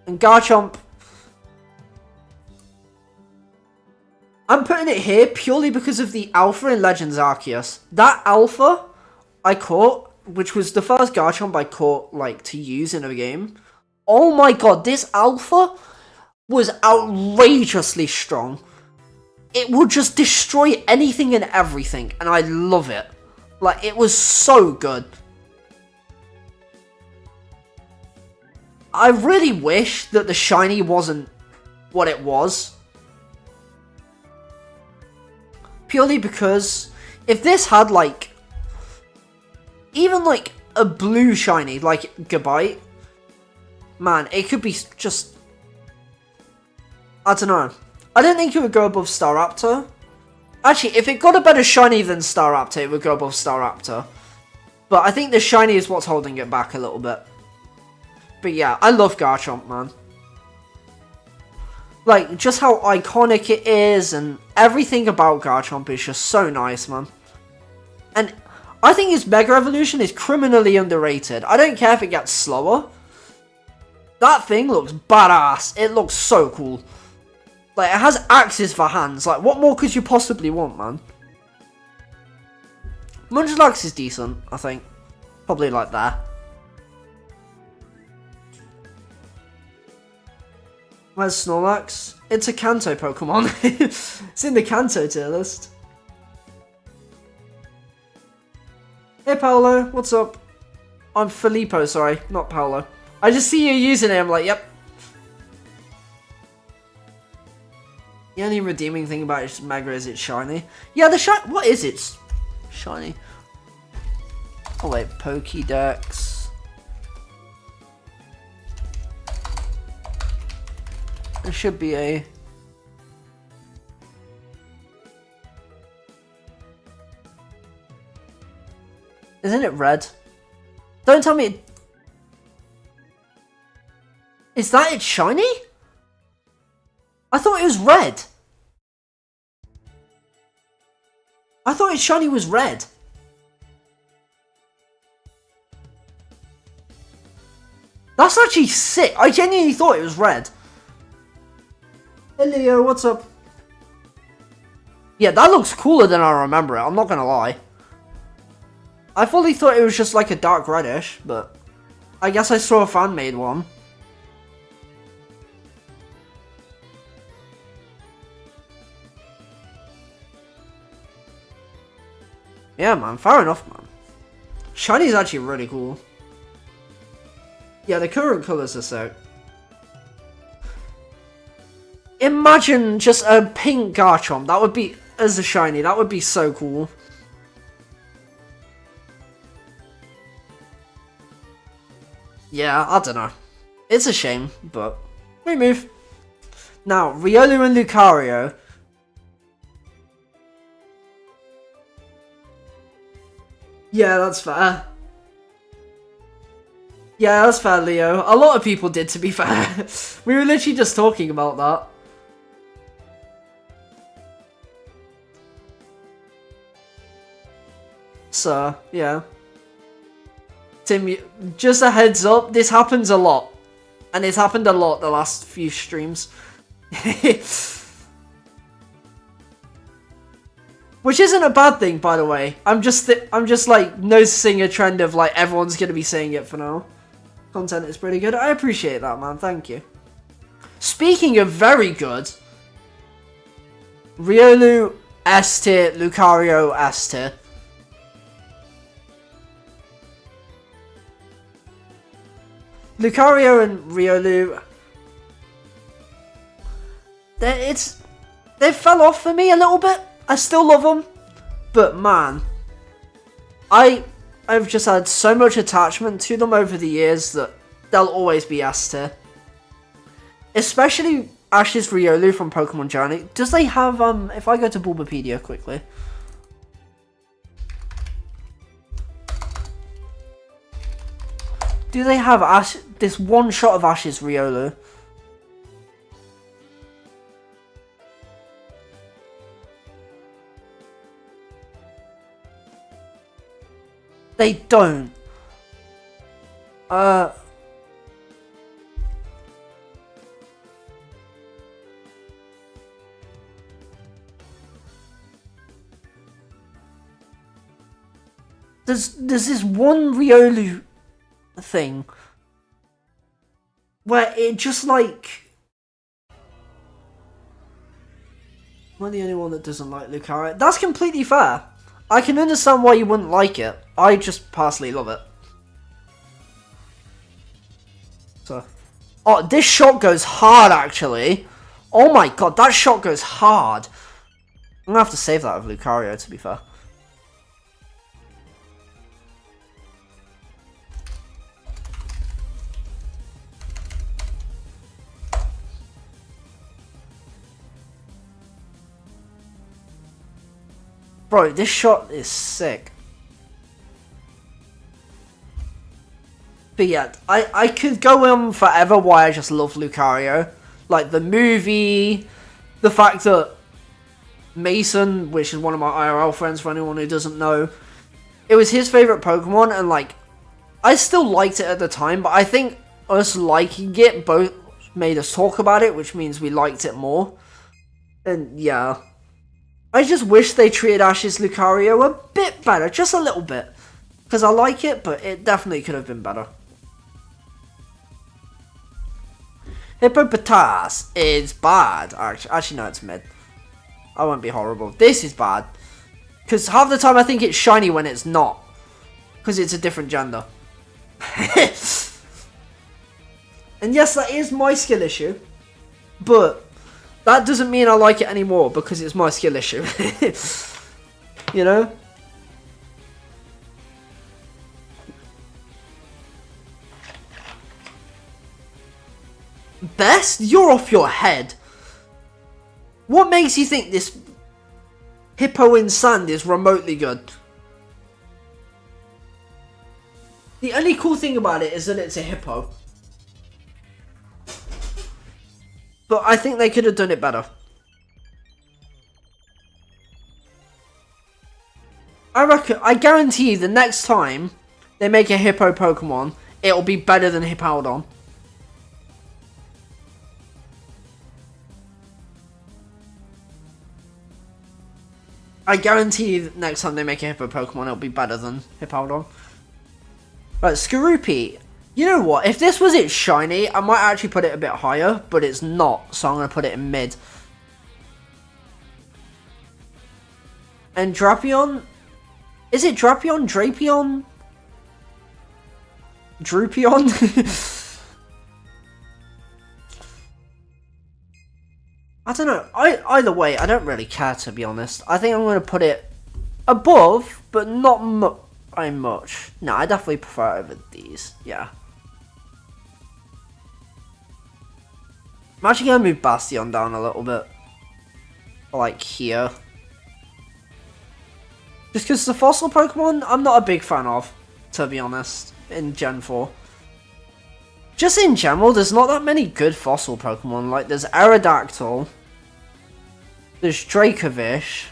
And Garchomp, I'm putting it here purely because of the Alpha in Legends Arceus. That Alpha I caught, which was the first Garchomp I caught, like, to use in a game. Oh my god, this Alpha was outrageously strong. It would just destroy anything and everything, and I love it. Like, it was so good. I really wish that the shiny wasn't what it was. Purely because if this had, like, even, like, a blue shiny, like Gabite, man, it could be just... I don't know. I don't think it would go above Staraptor. Actually, if it got a better shiny than Staraptor, it would go above Staraptor. But I think the shiny is what's holding it back a little bit. But yeah, I love Garchomp, man. Like, just how iconic it is and everything about Garchomp is just so nice, man. And I think its Mega Evolution is criminally underrated. I don't care if it gets slower. That thing looks badass. It looks so cool. Like, it has axes for hands. Like, what more could you possibly want, man? Munchlax is decent, I think. Probably like that. Where's Snorlax? It's a Kanto Pokemon. It's in the Kanto tier list. Hey Paolo, what's up? I'm Filippo, sorry, not Paolo. I just see you using it, I'm like, yep. The only redeeming thing about its Mega is it's shiny. Yeah, the shiny. What is it? Shiny. Oh wait, Pokédex. There should be a... Isn't it red? Don't tell me... Is that it shiny? I thought it was red. I thought its shiny was red. That's actually sick. I genuinely thought it was red. Hey Leo, what's up? Yeah, that looks cooler than I remember it, I'm not gonna lie. I fully thought it was just like a dark reddish, but I guess I saw a fan-made one. Yeah, man, fair enough, man. Shiny's actually really cool. Yeah, the current colours are sick. Imagine just a pink Garchomp. That would be, as a shiny, that would be so cool. Yeah, I don't know. It's a shame, but we move. Now, Riolu and Lucario. Yeah, that's fair. Yeah, that's fair, Leo. A lot of people did, to be fair. We were literally just talking about that. So, yeah. Tim, just a heads up, this happens a lot. And it's happened a lot the last few streams. Which isn't a bad thing, by the way. I'm just like noticing a trend of like everyone's gonna be saying it for now. Content is pretty good. I appreciate that, man. Thank you. Speaking of very good, Riolu S tier, Lucario S tier. Lucario and Riolu, they fell off for me a little bit. I still love them, but man, I've just had so much attachment to them over the years that they'll always be S tier. Especially Ash's Riolu from Pokemon Journey. Does they have if I go to Bulbapedia quickly. Do they have this one shot of Ash's Riolu? They don't. There's this one Riolu thing where it just like... I'm the only one that doesn't like Lucario. That's completely fair. I can understand why you wouldn't like it. I just personally love it. So, oh, this shot goes hard actually. Oh my god, that shot goes hard. I'm gonna have to save that with Lucario, to be fair. Bro, this shot is sick. But yeah, I could go on forever why I just love Lucario. Like, the movie, the fact that Mason, which is one of my IRL friends for anyone who doesn't know, it was his favourite Pokemon, and like, I still liked it at the time, but I think us liking it both made us talk about it, which means we liked it more. And yeah, I just wish they treated Ash's Lucario a bit better, just a little bit. Because I like it, but it definitely could have been better. Hippopotas is bad. Actually, no, it's mid. I won't be horrible. This is bad. Because half the time I think it's shiny when it's not. Because it's a different gender. And yes, that is my skill issue. But that doesn't mean I like it anymore because it's my skill issue. You know? Best? You're off your head. What makes you think this Hippo in Sand is remotely good? The only cool thing about it is that it's a hippo. But I think they could have done it better. I guarantee you the next time they make a hippo Pokemon, it'll be better than Hippowdon. I guarantee you next time they make a hippo Pokemon, it'll be better than Hippowdon. Right, Skorupi. You know what? If this was its shiny, I might actually put it a bit higher, but it's not, so I'm going to put it in mid. And Drapion? Is it Drapion? Drapion? Droopion? I don't know. Either way, I don't really care, to be honest. I think I'm going to put it above, but not by much. No, I definitely prefer it over these. Yeah. I'm actually going to move Bastion down a little bit. Like here. Just because the fossil Pokemon, I'm not a big fan of, to be honest, in Gen 4. Just in general, there's not that many good fossil Pokemon. Like, there's Aerodactyl. There's Dracovish.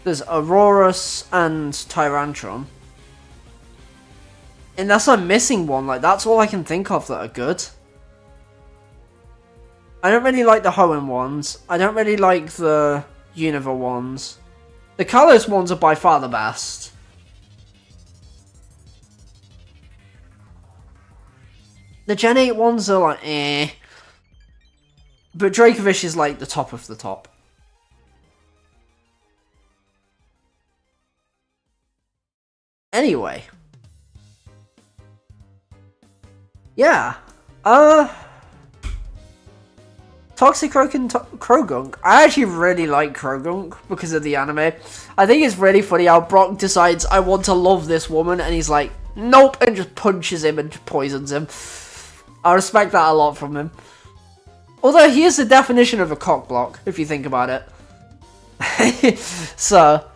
There's Aurorus and Tyrantrum. Unless I'm missing one, like, that's all I can think of that are good. I don't really like the Hoenn ones. I don't really like the Unova ones. The Kalos ones are by far the best. The Gen 8 ones are like, eh. But Dracovish is like the top of the top. Anyway. Yeah. Toxicroak and Krogunk. I actually really like Krogunk because of the anime. I think it's really funny how Brock decides, I want to love this woman, and he's like, nope, and just punches him and poisons him. I respect that a lot from him. Although he is the definition of a cockblock, if you think about it. So,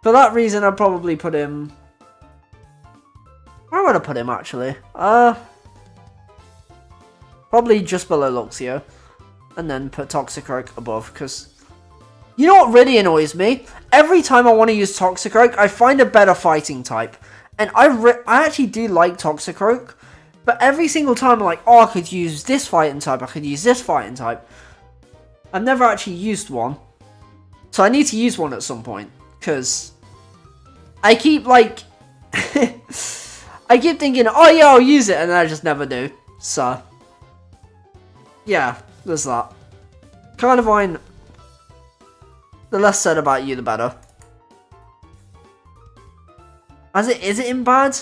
for that reason, I'd probably put him... Where would I put him, actually? Probably just below Luxio. And then put Toxicroak above, because... You know what really annoys me? Every time I want to use Toxicroak, I find a better fighting type. And I actually do like Toxicroak. But every single time I'm like, oh, I could use this fighting type, I could use this fighting type. I've never actually used one. So I need to use one at some point. Because I keep like... I keep thinking, oh yeah, I'll use it. And then I just never do. So... Yeah, there's that. Carnivine, the less said about you, the better. Is it in bad?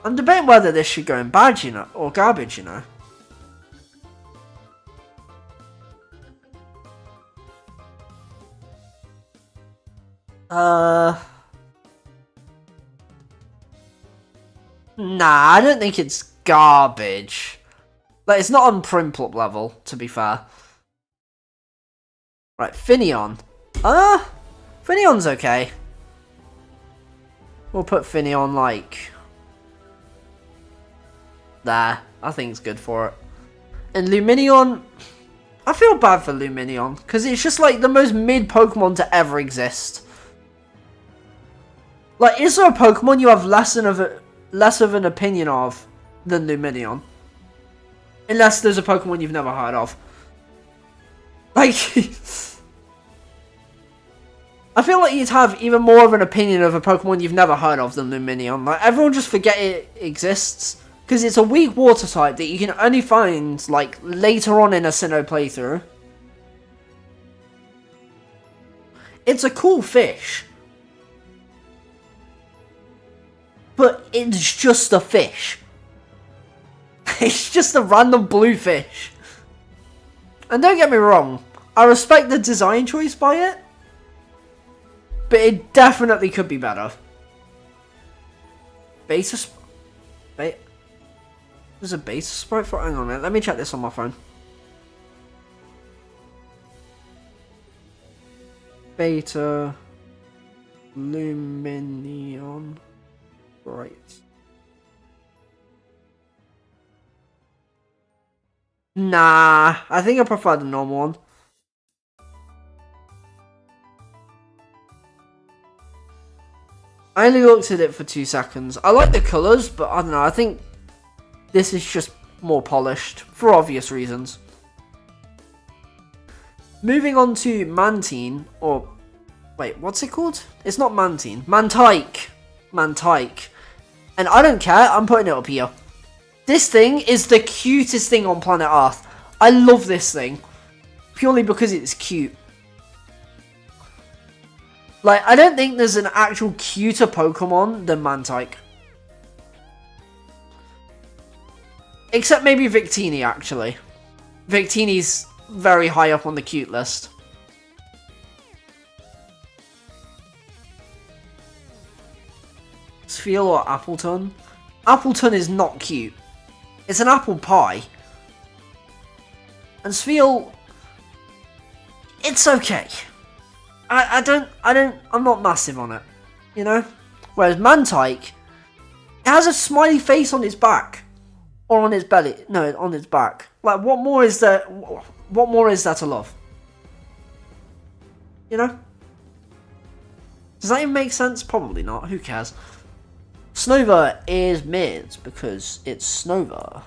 I'm debating whether this should go in bad, you know, or garbage, you know. Nah, I don't think it's garbage. Like, it's not on Primplup level, to be fair. Right, Finneon. Finneon's okay. We'll put Finneon, like, there. I think it's good for it. And Luminion, I feel bad for Luminion, because it's just, like, the most mid Pokemon to ever exist. Like, is there a Pokemon you have less of an opinion of than Luminion? Unless there's a Pokemon you've never heard of. Like, I feel like you'd have even more of an opinion of a Pokemon you've never heard of than Luminion. Like, everyone just forget it exists. Because it's a weak water type that you can only find, like, later on in a Sinnoh playthrough. It's a cool fish. But it's just a fish. It's just a random blue fish. And don't get me wrong, I respect the design choice by it. But it definitely could be better. There's a beta sprite for... Hang on a minute, let me check this on my phone. Beta... Luminion... Right. Nah, I think I prefer the normal one. I only looked at it for 2 seconds. I like the colours, but I don't know, I think this is just more polished, for obvious reasons. Moving on to Mantine, or... Wait, what's it called? It's not Mantine. Mantike. Mantike. And I don't care, I'm putting it up here. This thing is the cutest thing on planet Earth. I love this thing. Purely because it's cute. Like, I don't think there's an actual cuter Pokemon than Mantike. Except maybe Victini, actually. Victini's very high up on the cute list. Spheal or Appleton? Appleton is not cute. It's an apple pie. And Spheal... It's okay. I'm not massive on it. You know? Whereas Mantike... It has a smiley face on its back. Or on its belly. No, on its back. Like, what more is there... What more is there to love? You know? Does that even make sense? Probably not. Who cares? Snover is mid because it's Snover.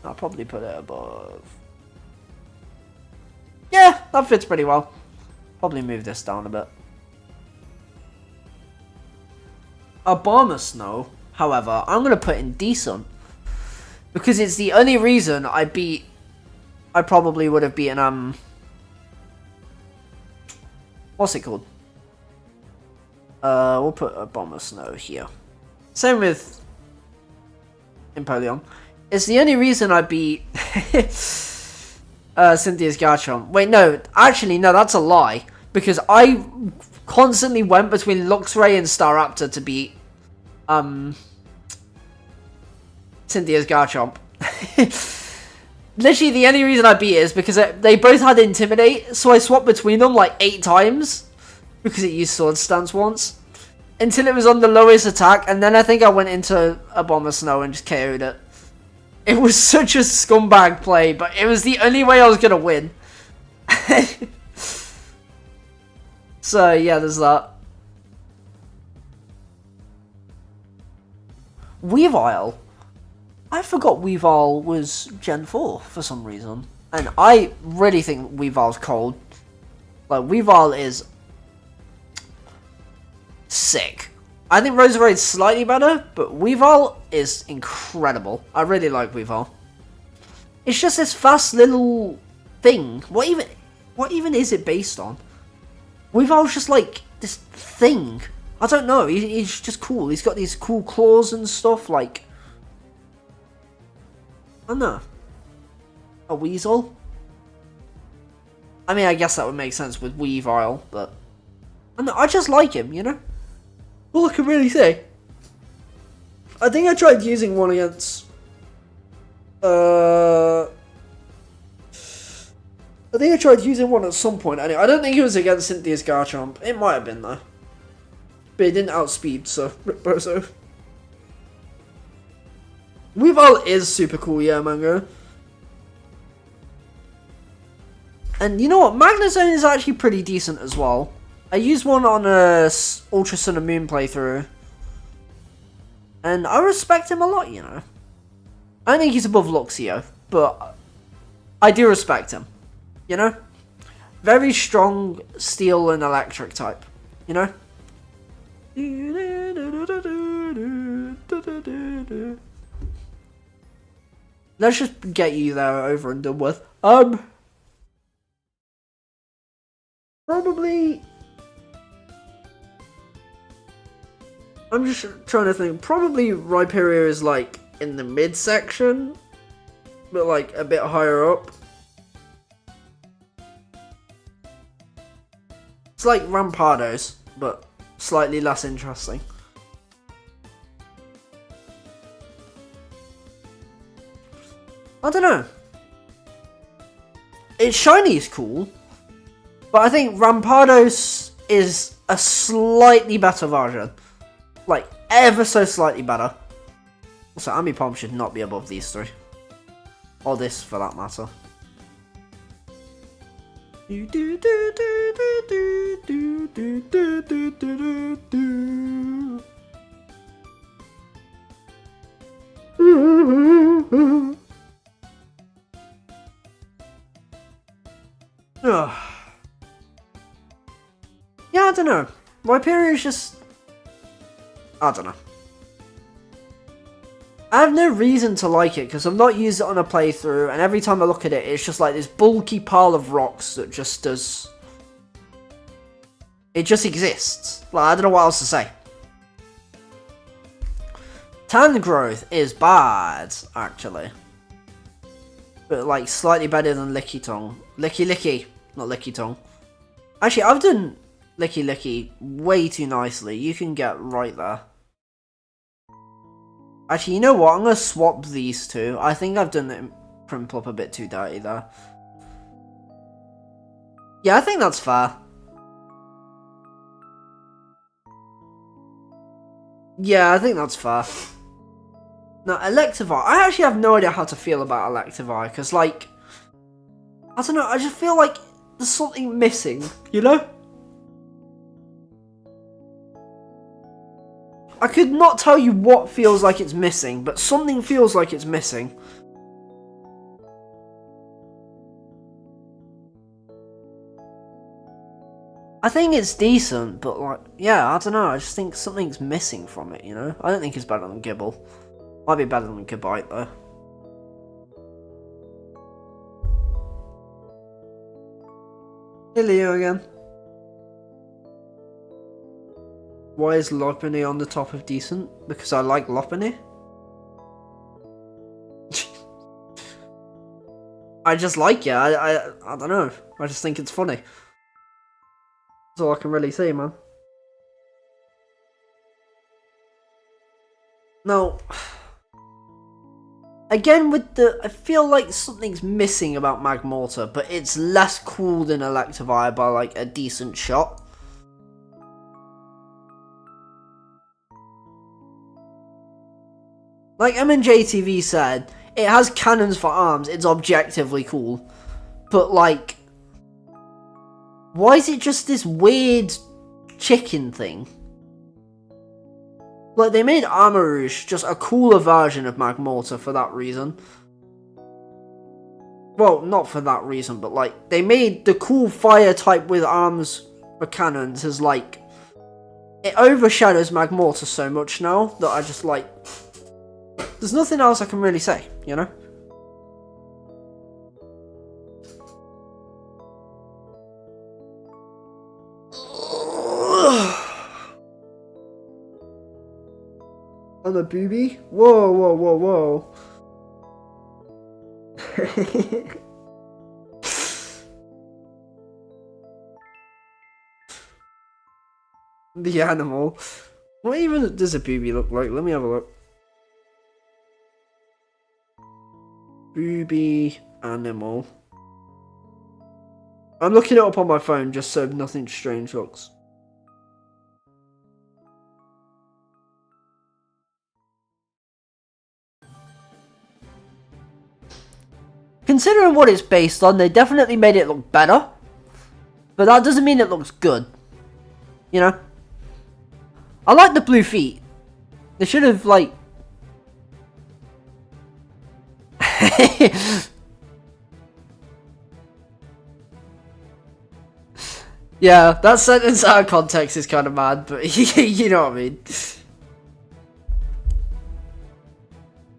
I'll probably put it above. Yeah, that fits pretty well. Probably move this down a bit. Abomasnow, however, I'm going to put in decent. Because it's the only reason I probably would have beaten, what's it called? We'll put Abomasnow here. Same with Empoleon. It's the only reason I beat Cynthia's Garchomp. Wait, no. Actually, no, that's a lie. Because I constantly went between Luxray and Staraptor to beat Cynthia's Garchomp. Literally, the only reason I beat it is because they both had Intimidate, so I swapped between them like 8 times. Because it used Sword Stance once. Until it was on the lowest attack, and then I think I went into Abomasnow and just KO'd it. It was such a scumbag play, but it was the only way I was going to win. So, yeah, there's that. Weavile. I forgot Weavile was Gen 4 for some reason. And I really think Weavile's cold. Like, Weavile is sick. I think Roserade's slightly better, but Weavile is incredible. I really like Weavile. It's just this fast little thing. What even is it based on? Weavile's just like this thing. I don't know. He's just cool. He's got these cool claws and stuff. Like, I don't know. A weasel? I mean, I guess that would make sense with Weavile, but I just like him, you know? All I can really say. I think I tried using one against... I I think I tried using one at some point. I don't think it was against Cynthia's Garchomp. It might have been though. But it didn't outspeed, so rip Bozo. Weavile is super cool, yeah, Mango. And you know what? Magnezone is actually pretty decent as well. I used one on a Ultra Sun and Moon playthrough. And I respect him a lot, you know. I don't think he's above Luxio, but I do respect him. You know? Very strong steel and electric type. You know? Let's just get you there over and done with. Probably... I'm just trying to think. Probably Rhyperior is like in the midsection, but like a bit higher up. It's like Rampardos, but slightly less interesting. I don't know. Its shiny is cool, but I think Rampardos is a slightly better version. Like, ever so slightly better. Also, Ambipom should not be above these three. Or this, for that matter. Yeah, I don't know. Rhyperior is just... I don't know. I have no reason to like it because I've not used it on a playthrough, and every time I look at it, it's just like this bulky pile of rocks that just does... It just exists. Like, I don't know what else to say. Tangrowth is bad, actually. But, like, slightly better than Lickitung. Licky, not Lickitung. Actually, I've done Licky way too nicely. You can get right there. Actually, you know what? I'm going to swap these two. I think I've done it Prinplup a bit too dirty there. Yeah, I think that's fair. Yeah, I think that's fair. Now, Electivire. I actually have no idea how to feel about Electivire. Because, like... I don't know. I just feel like there's something missing. You know? I could not tell you what feels like it's missing, but something feels like it's missing. I think it's decent, but like, yeah, I don't know, I just think something's missing from it, you know? I don't think it's better than Gibble. Might be better than Gabite, though. Hey, Leo again. Why is Lopunny on the top of decent? Because I like Lopunny? I just like it. I don't know. I just think it's funny. That's all I can really say, man. No. Again, with the... I feel like something's missing about Magmortar, but it's less cool than Electivire by, like, a decent shot. Like MNJTV said, it has cannons for arms, it's objectively cool. But like, why is it just this weird chicken thing? Like, they made Armarouge just a cooler version of Magmortar for that reason. Well, not for that reason, but like, they made the cool fire type with arms for cannons as like, it overshadows Magmortar so much now that I just like... There's nothing else I can really say, you know? I'm a booby? Whoa, whoa, whoa, whoa. The animal. What even does a booby look like? Let me have a look. Booby animal. I'm looking it up on my phone just so nothing strange looks. Considering what it's based on, they definitely made it look better. But that doesn't mean it looks good. You know? I like the blue feet. They should have, like... Yeah, that sentence out of context is kind of mad, but you know what I mean.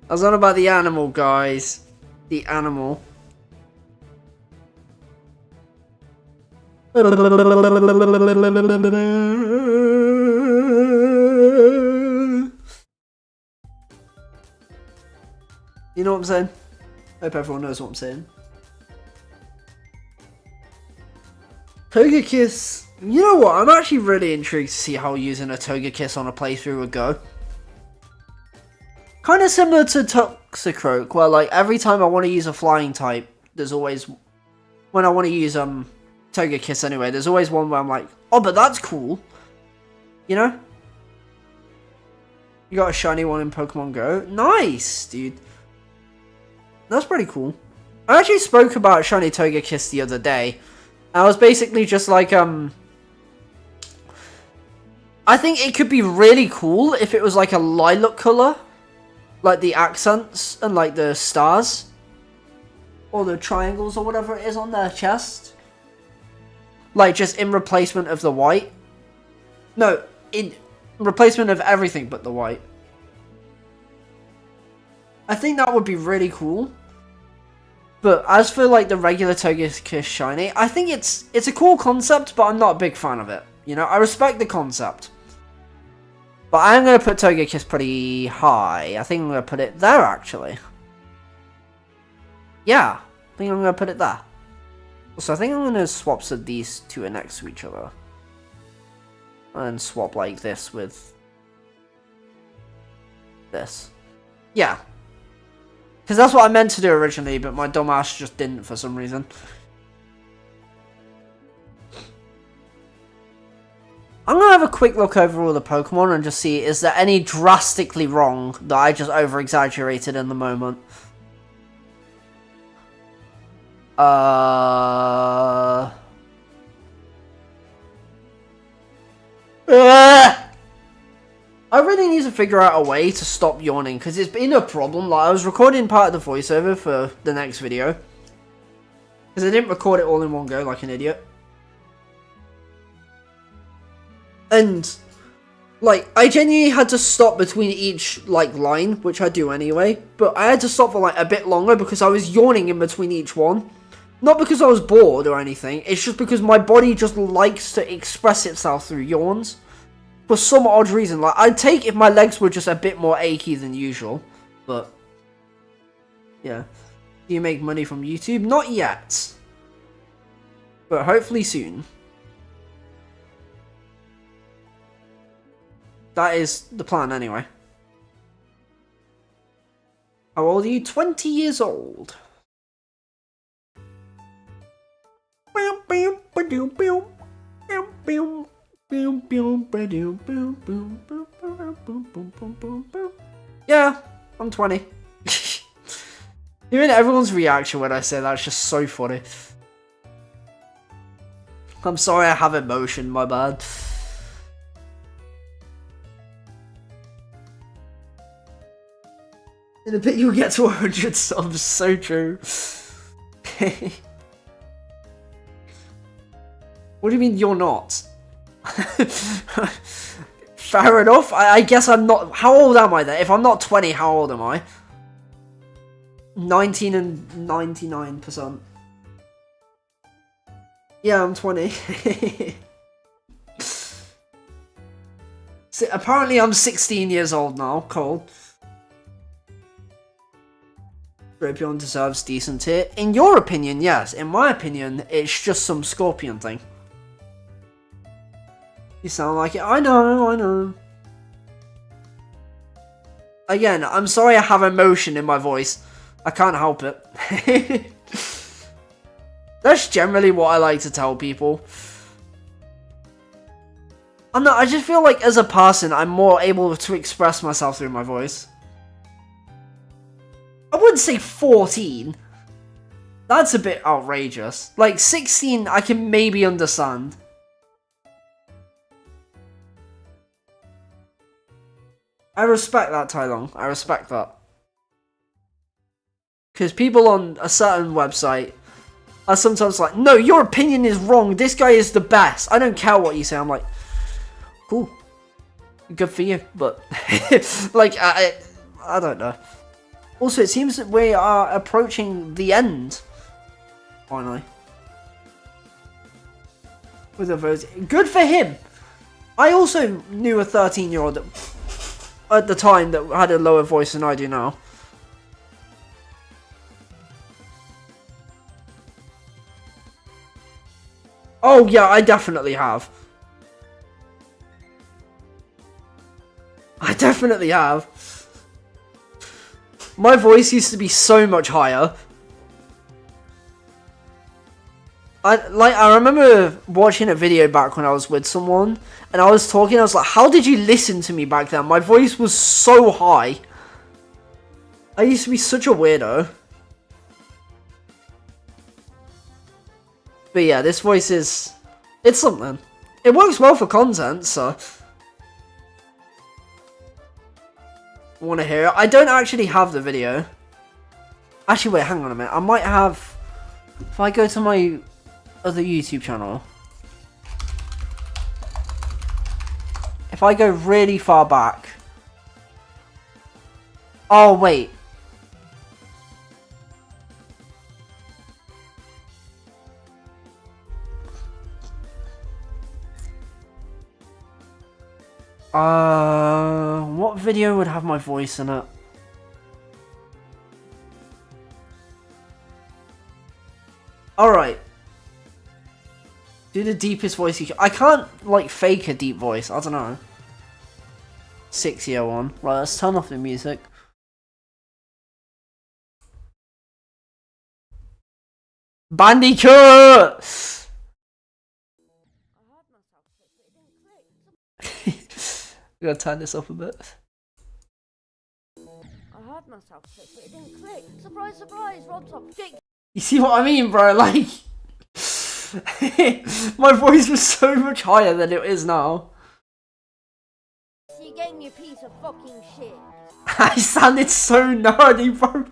I was on about the animal, guys. The animal. You know what I'm saying? Hope everyone knows what I'm saying. Togekiss. You know what? I'm actually really intrigued to see how using a Togekiss on a playthrough would go. Kind of similar to Toxicroak, where like every time I want to use a flying type, there's always... When I want to use Togekiss anyway, there's always one where I'm like, oh, but that's cool. You know? You got a shiny one in Pokemon Go. Nice, dude. That's pretty cool. I actually spoke about shiny Togekiss the other day. I was basically just like, I think it could be really cool if it was like a lilac color. Like the accents and like the stars. Or the triangles or whatever it is on their chest. Like just in replacement of the white. No, in replacement of everything but the white. I think that would be really cool. But as for like the regular Togekiss shiny, I think it's a cool concept, but I'm not a big fan of it. You know, I respect the concept. But I'm going to put Togekiss pretty high. I think I'm going to put it there, actually. Yeah, I think I'm going to put it there. So I think I'm going to swap so these two are next to each other. And swap like this with this. Yeah. Because that's what I meant to do originally, but my dumbass just didn't for some reason. I'm going to have a quick look over all the Pokemon and just see, is there any drastically wrong that I just over-exaggerated in the moment? I really need to figure out a way to stop yawning, because it's been a problem. Like, I was recording part of the voiceover for the next video, because I didn't record it all in one go like an idiot. And, like, I genuinely had to stop between each, like, line, which I do anyway, but I had to stop for, like, a bit longer because I was yawning in between each one. Not because I was bored or anything, it's just because my body just likes to express itself through yawns. For some odd reason, like, I'd take if my legs were just a bit more achy than usual, but, yeah. Do you make money from YouTube? Not yet. But hopefully soon. That is the plan anyway. How old are you? 20 years old. Yeah, I'm 20. Hearing everyone's reaction when I say that's just so funny. I'm sorry I have emotion, my bad. In a bit you'll get to 100 subs, so true. What do you mean you're not? Fair enough, I guess I'm not. How old am I then? If I'm not 20, how old am I? 19 and 99%. Yeah, I'm 20. So, apparently I'm 16 years old now, Cole. Drapion deserves decent tier. In your opinion, yes. In my opinion, it's just some Scorpion thing. You sound like it. I know. Again, I'm sorry I have emotion in my voice. I can't help it. That's generally what I like to tell people. I just feel like as a person, I'm more able to express myself through my voice. I wouldn't say 14. That's a bit outrageous. Like 16, I can maybe understand. I respect that, Tai Long. I respect that. Because people on a certain website are sometimes like, no, your opinion is wrong. This guy is the best. I don't care what you say. I'm like, cool. Good for you. But, like, I don't know. Also, it seems that we are approaching the end. Finally. With a vote. Good for him. I also knew a 13-year-old at the time that had a lower voice than I do now. Oh, yeah, I definitely have. I definitely have. My voice used to be so much higher. I remember watching a video back when I was with someone, and I was talking, I was like, how did you listen to me back then? My voice was so high. I used to be such a weirdo. But yeah, this voice is... it's something. It works well for content, so... want to hear it? I don't actually have the video. Actually, wait, hang on a minute. I might have... if I go to my other YouTube channel... if I go really far back... oh, wait. What video would have my voice in it? Alright. Do the deepest voice you can. I can't, like, fake a deep voice. I don't know. 6-year one. Right, let's turn off the music. Bandicoot! I'm gonna turn this up a bit. I heard myself click, but it didn't click. Surprise, surprise, Robtop, kick. You see what I mean, bro? Like, my voice was so much higher than it is now. So you gave me a piece of fucking shit. I sounded so nerdy, bro.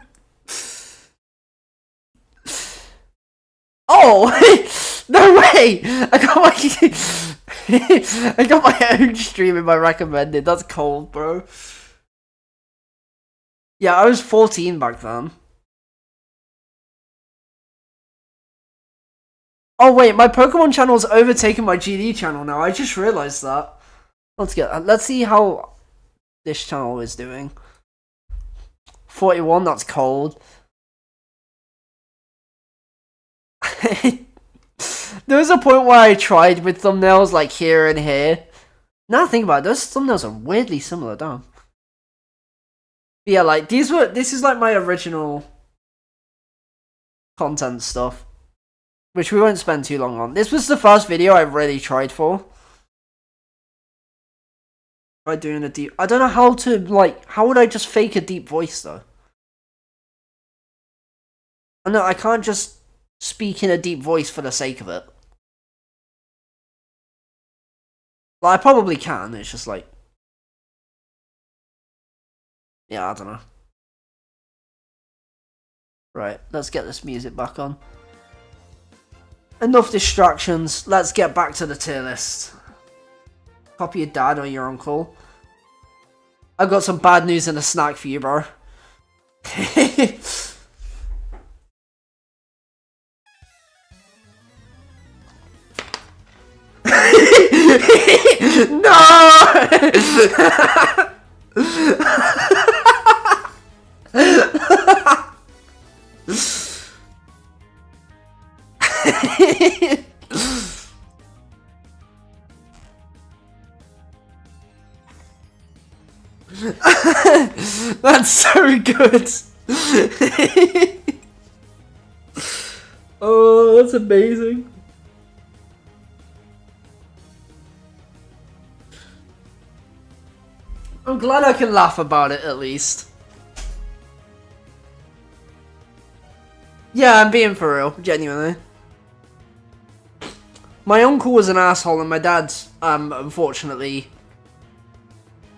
Oh, no way! I got my I got my own stream in my recommended. That's cold, bro. Yeah, I was 14 back then. Oh wait, my Pokemon channel's overtaken my GD channel now. I just realized that. Let's see how this channel is doing. 41, that's cold. There was a point where I tried with thumbnails like here and here. Now think about it, those thumbnails are weirdly similar, damn. But yeah, like this is like my original content stuff, which we won't spend too long on. This was the first video I really tried for. By doing a deep, I don't know how to, like, how would I just fake a deep voice though? I know I can't just speak in a deep voice for the sake of it. Like, I probably can, it's just like... yeah, I don't know. Right, let's get this music back on. Enough distractions, let's get back to the tier list. Copy your dad or your uncle. I've got some bad news and a snack for you, bro. No! That's so good. Oh, that's amazing. I'm glad I can laugh about it at least. Yeah, I'm being for real, genuinely. My uncle was an asshole and my dad's, unfortunately,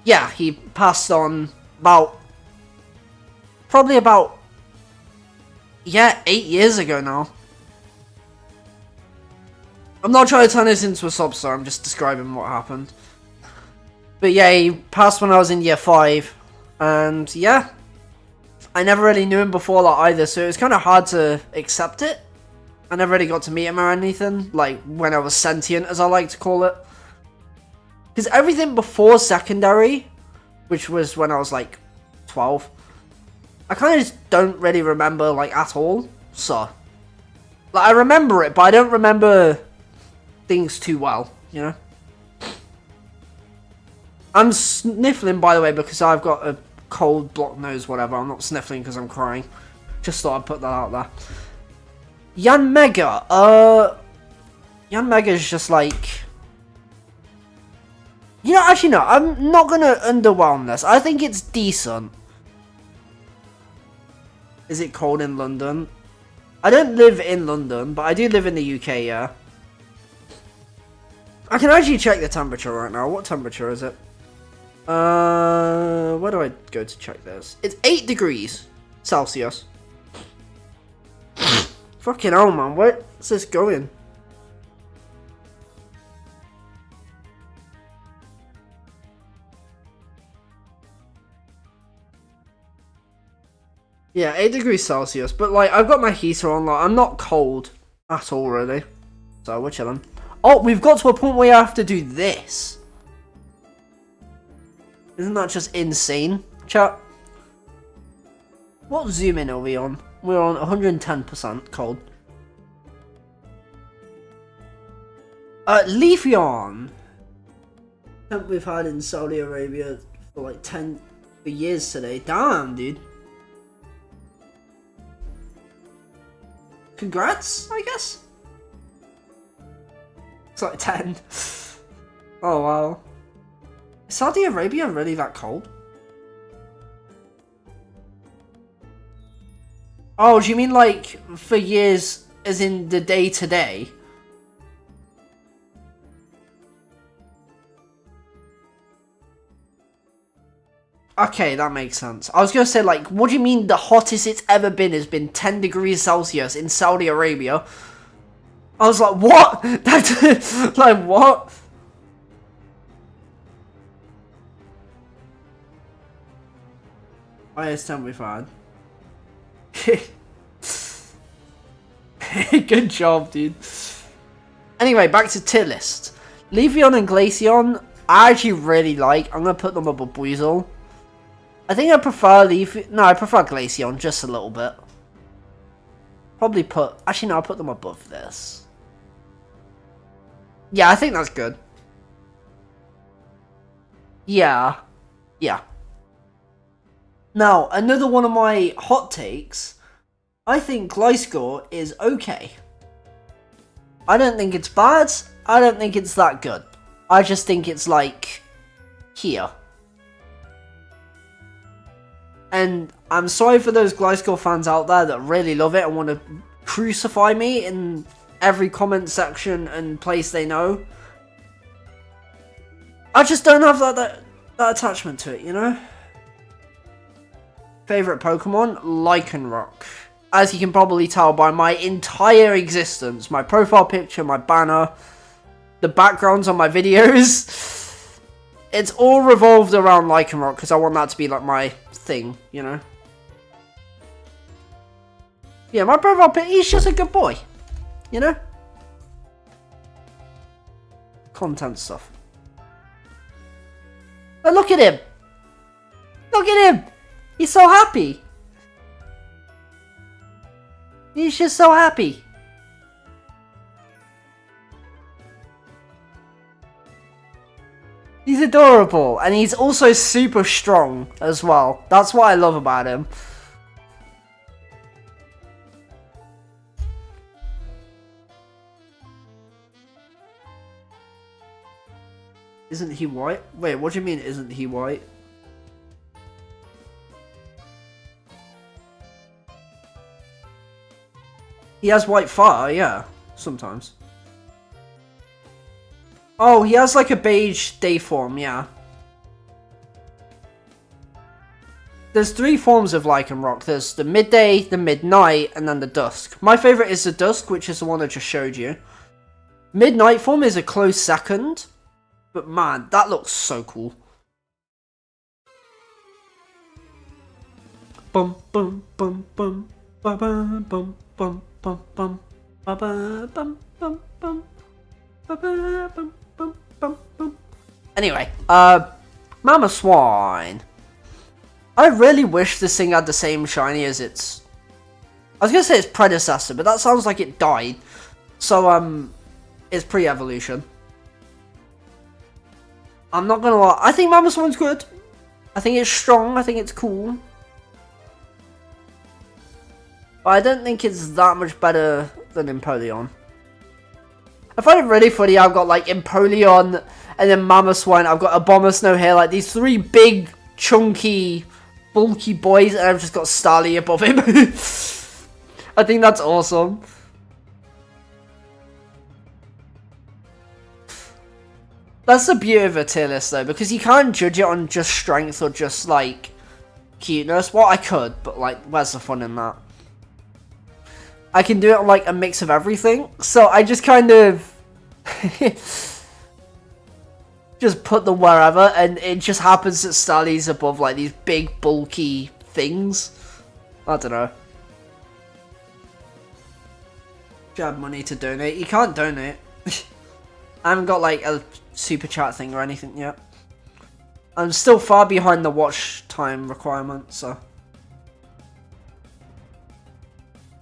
yeah, he passed on probably about, yeah, 8 years ago now. I'm not trying to turn this into a sob story, I'm just describing what happened. But yeah, he passed when I was in year 5. And yeah, I never really knew him before that either, so it was kind of hard to accept it. I never really got to meet him or anything, like when I was sentient, as I like to call it. Because everything before secondary, which was when I was like 12, I kind of just don't really remember like at all. So, like I remember it, but I don't remember things too well, you know? I'm sniffling, by the way, because I've got a cold, blocked nose, whatever. I'm not sniffling because I'm crying. Just thought I'd put that out there. Yan Mega. Yan Mega is just like... You know, actually no, I'm not going to underwhelm this. I think it's decent. Is it cold in London? I don't live in London, but I do live in the UK, yeah. I can actually check the temperature right now. What temperature is it? Where do I go to check this? It's 8 degrees Celsius. Fucking hell, man. Where's this going? Yeah, 8 degrees Celsius. But, like, I've got my heater on. Like, I'm not cold at all, really. So, we're chilling. Oh, we've got to a point where you have to do this. Isn't that just insane, chat? What zoom in are we on? We're on 110% cold. Leafeon. We've had in Saudi Arabia for like 10 years today. Damn, dude. Congrats, I guess. It's like 10. Oh wow. Is Saudi Arabia really that cold? Oh, do you mean like for years as in the day to day? Okay, that makes sense. I was going to say, like, what do you mean the hottest it's ever been has been 10 degrees Celsius in Saudi Arabia? I was like, what? That's, like, what? IS-10 we've had. Good job, dude. Anyway, back to tier list. Leafeon and Glaceon, I actually really like. I'm going to put them above Weasel. I think I prefer I prefer Glaceon just a little bit. Probably actually no, I'll put them above this. Yeah, I think that's good. Yeah. Yeah. Now, another one of my hot takes. I think Gliscor is okay. I don't think it's bad. I don't think it's that good. I just think it's like here. And I'm sorry for those Gliscor fans out there that really love it and want to crucify me in every comment section and place they know. I just don't have that attachment to it, you know? Favorite Pokemon? Lycanroc. As you can probably tell by my entire existence, my profile picture, my banner, the backgrounds on my videos, it's all revolved around Lycanroc because I want that to be like my thing, you know? Yeah, my profile picture, he's just a good boy, you know? Content stuff. But look at him! Look at him! He's so happy! He's just so happy. He's adorable. And he's also super strong as well. That's what I love about him. Isn't he white? Wait, what do you mean, isn't he white? He has white fur, yeah. Sometimes. Oh, he has like a beige day form, yeah. There's 3 forms of Lycanroc. There's the midday, the midnight, and then the dusk. My favourite is the dusk, which is the one I just showed you. Midnight form is a close second. But man, that looks so cool. Bum bum bum bum ba ba bum bum bum bum ba ba bum bum bum ba ba bum bum bum bum. Anyway, Mama Swine. I really wish this thing had the same shiny as its... I was gonna say its predecessor, but that sounds like it died. So, it's pre-evolution. I'm not gonna lie, I think Mama Swan's good. I think it's strong, I think it's cool. But I don't think it's that much better than Empoleon. I find it really funny I've got like Empoleon and then Mama Swan, I've got Abomasnow here, like these 3 big, chunky, bulky boys, and I've just got Starly above him. I think that's awesome. That's the beauty of a tier list though, because you can't judge it on just strength or just like cuteness. Well, I could, but like, where's the fun in that? I can do it on like a mix of everything, so I just kind of just put them wherever, and it just happens that Starly's above like these big bulky things. I don't know. If you have money to donate, you can't donate. I haven't got like a super chat thing or anything yet. I'm still far behind the watch time requirement, so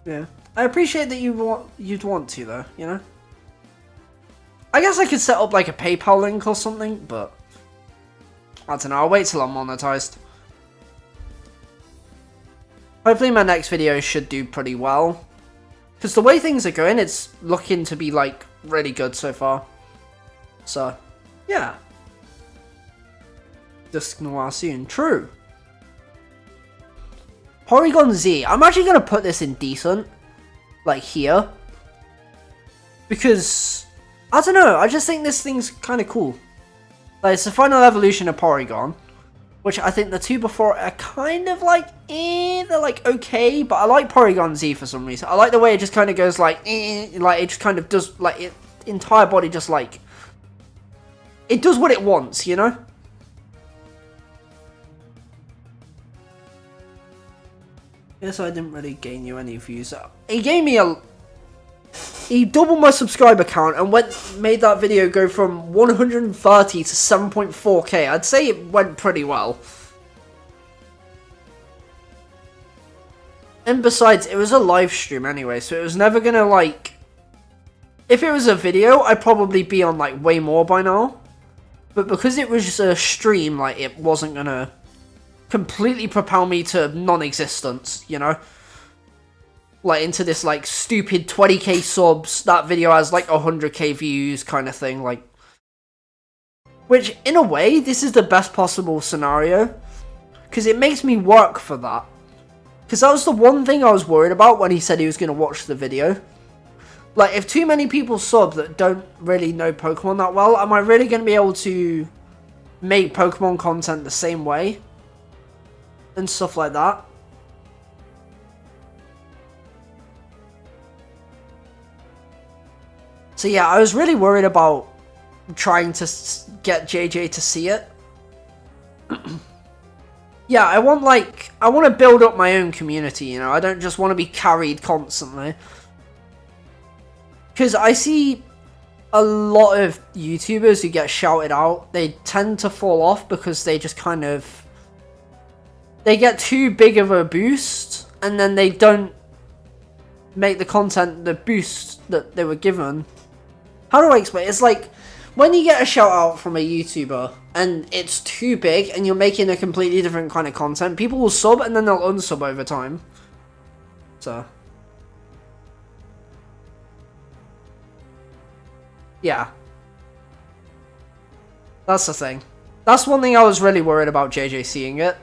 yeah. I appreciate that you'd want to though, you know. I guess I could set up like a PayPal link or something, but I don't know. I'll wait till I'm monetized. Hopefully my next video should do pretty well, because the way things are going, it's looking to be like really good so far. So, yeah. Dusk Noir soon. True. Porygon Z. I'm actually going to put this in decent. Like here. Because, I don't know. I just think this thing's kind of cool. Like, it's the final evolution of Porygon. Which I think the 2 before are kind of like, they're like okay. But I like Porygon Z for some reason. I like the way it just kind of goes like, like it just kind of does, like, its entire body just like, it does what it wants, you know? Yes, I didn't really gain you any views. He gave me he doubled my subscriber count and made that video go from 130 to 7.4k. I'd say it went pretty well. And besides, it was a live stream anyway, so it was never gonna like... If it was a video, I'd probably be on like way more by now. But because it was just a stream, like, it wasn't gonna completely propel me to non-existence, you know? Like, into this, like, stupid 20k subs, that video has, like, 100k views kind of thing, like... Which, in a way, this is the best possible scenario. Because it makes me work for that. Because that was the one thing I was worried about when he said he was going to watch the video. Like, if too many people sub that don't really know Pokemon that well, am I really going to be able to make Pokemon content the same way? And stuff like that. So yeah, I was really worried about trying to get JJ to see it. Yeah, I want to build up my own community, you know? I don't just want to be carried constantly. Because I see a lot of YouTubers who get shouted out, they tend to fall off because they just kind of... They get too big of a boost, and then they don't make the content the boost that they were given. How do I explain? It's like, when you get a shout out from a YouTuber, and it's too big, and you're making a completely different kind of content, people will sub, and then they'll unsub over time. So... yeah. That's the thing. That's one thing I was really worried about JJ seeing it.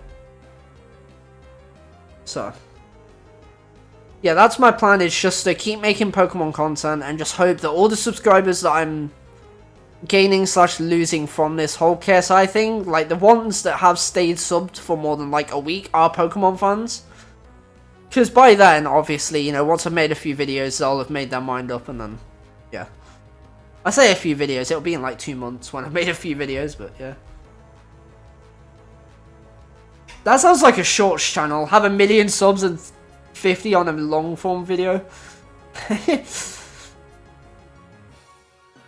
So. Yeah, that's my plan, is just to keep making Pokemon content and just hope that all the subscribers that I'm gaining / losing from this whole KSI thing, like the ones that have stayed subbed for more than like a week, are Pokemon fans. Because by then, obviously, you know, once I've made a few videos, they'll have made their mind up, and then, yeah. I say a few videos, it'll be in like 2 months when I've made a few videos, but yeah. That sounds like a shorts channel. Have 1 million subs and 50 on a long form video.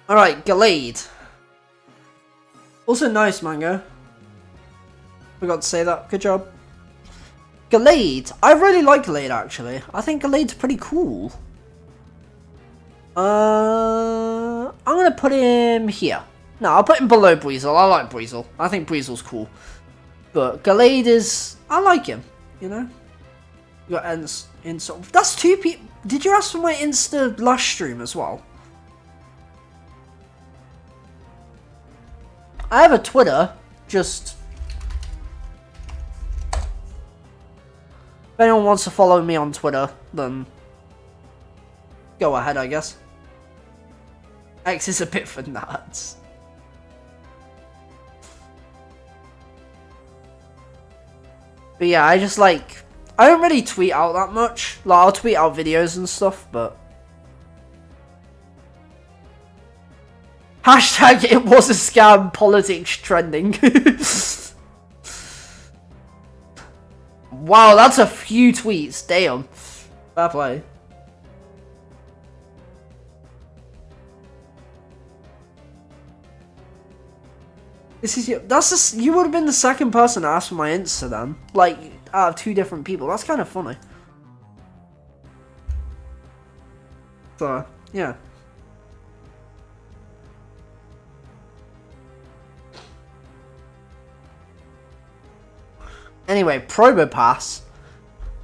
Alright, Gallade. Also nice, Mango. Forgot to say that. Good job. Gallade. I really like Gallade, actually. I think Gallade's pretty cool. I'm gonna put him here. No, I'll put him below Breezel. I like Breezel. I think Breezel's cool. But Gallade is... I like him, you know? You got Insta... That's 2 people... Did you ask for my Insta last stream as well? I have a Twitter, just... If anyone wants to follow me on Twitter, then... Go ahead, I guess. X is a bit for nuts. But yeah, I just like... I don't really tweet out that much. Like, I'll tweet out videos and stuff, but... Hashtag it was a scam, politics trending. Wow, that's a few tweets. Damn. Fair play. This is your... That's just... You would have been the second person to ask for my Insta then. Like, out of 2 different people. That's kind of funny. So, yeah. Anyway, Probopass.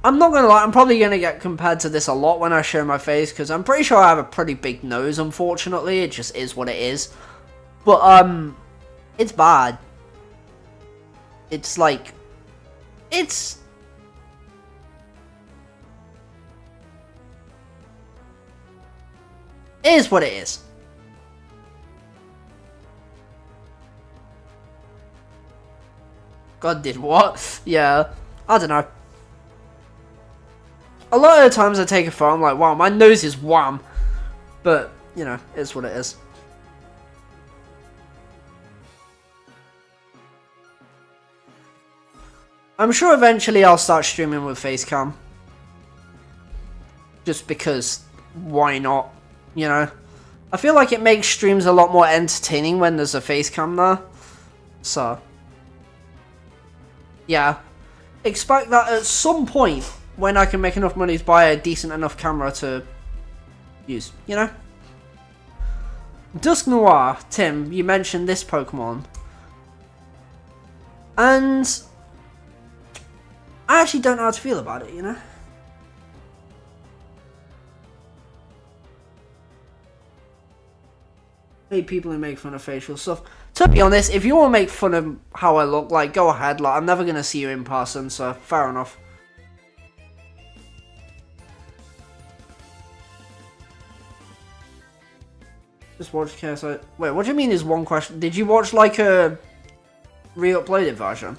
I'm not gonna lie, I'm probably gonna get compared to this a lot when I show my face, because I'm pretty sure I have a pretty big nose, unfortunately. It just is what it is. But, it's bad. It's like... It is what it is. God did what? Yeah, I don't know. A lot of the times I take a photo, I'm like, wow, my nose is wham. But, you know, it's what it is. I'm sure eventually I'll start streaming with Facecam. Just because, why not? You know? I feel like it makes streams a lot more entertaining when there's a Facecam there. So... yeah, expect that at some point when I can make enough money to buy a decent enough camera to use, you know? Dusk Noir, Tim, you mentioned this Pokemon. And I actually don't know how to feel about it, you know? Hate people who make fun of facial stuff. To be honest, if you want to make fun of how I look, like, go ahead. Like, I'm never going to see you in person, so fair enough. Just watch KSI. Wait, what do you mean is one question? Did you watch, like, a re-uploaded version?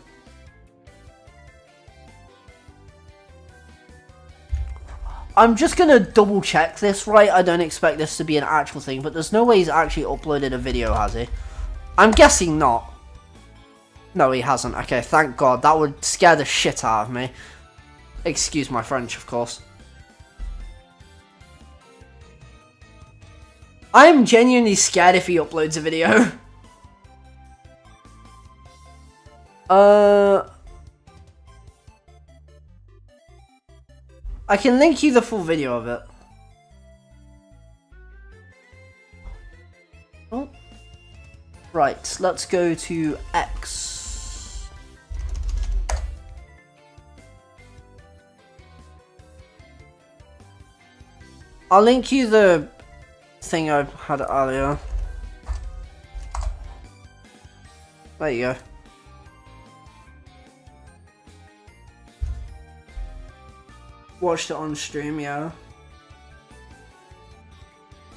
I'm just gonna double check this, right? I don't expect this to be an actual thing, but there's no way he's actually uploaded a video, has he? I'm guessing not. No, he hasn't. Okay, thank God. That would scare the shit out of me. Excuse my French, of course. I am genuinely scared if he uploads a video. I can link you the full video of it. Oh. Right, let's go to X. I'll link you the thing I had earlier. There you go. Watched it on stream, yeah.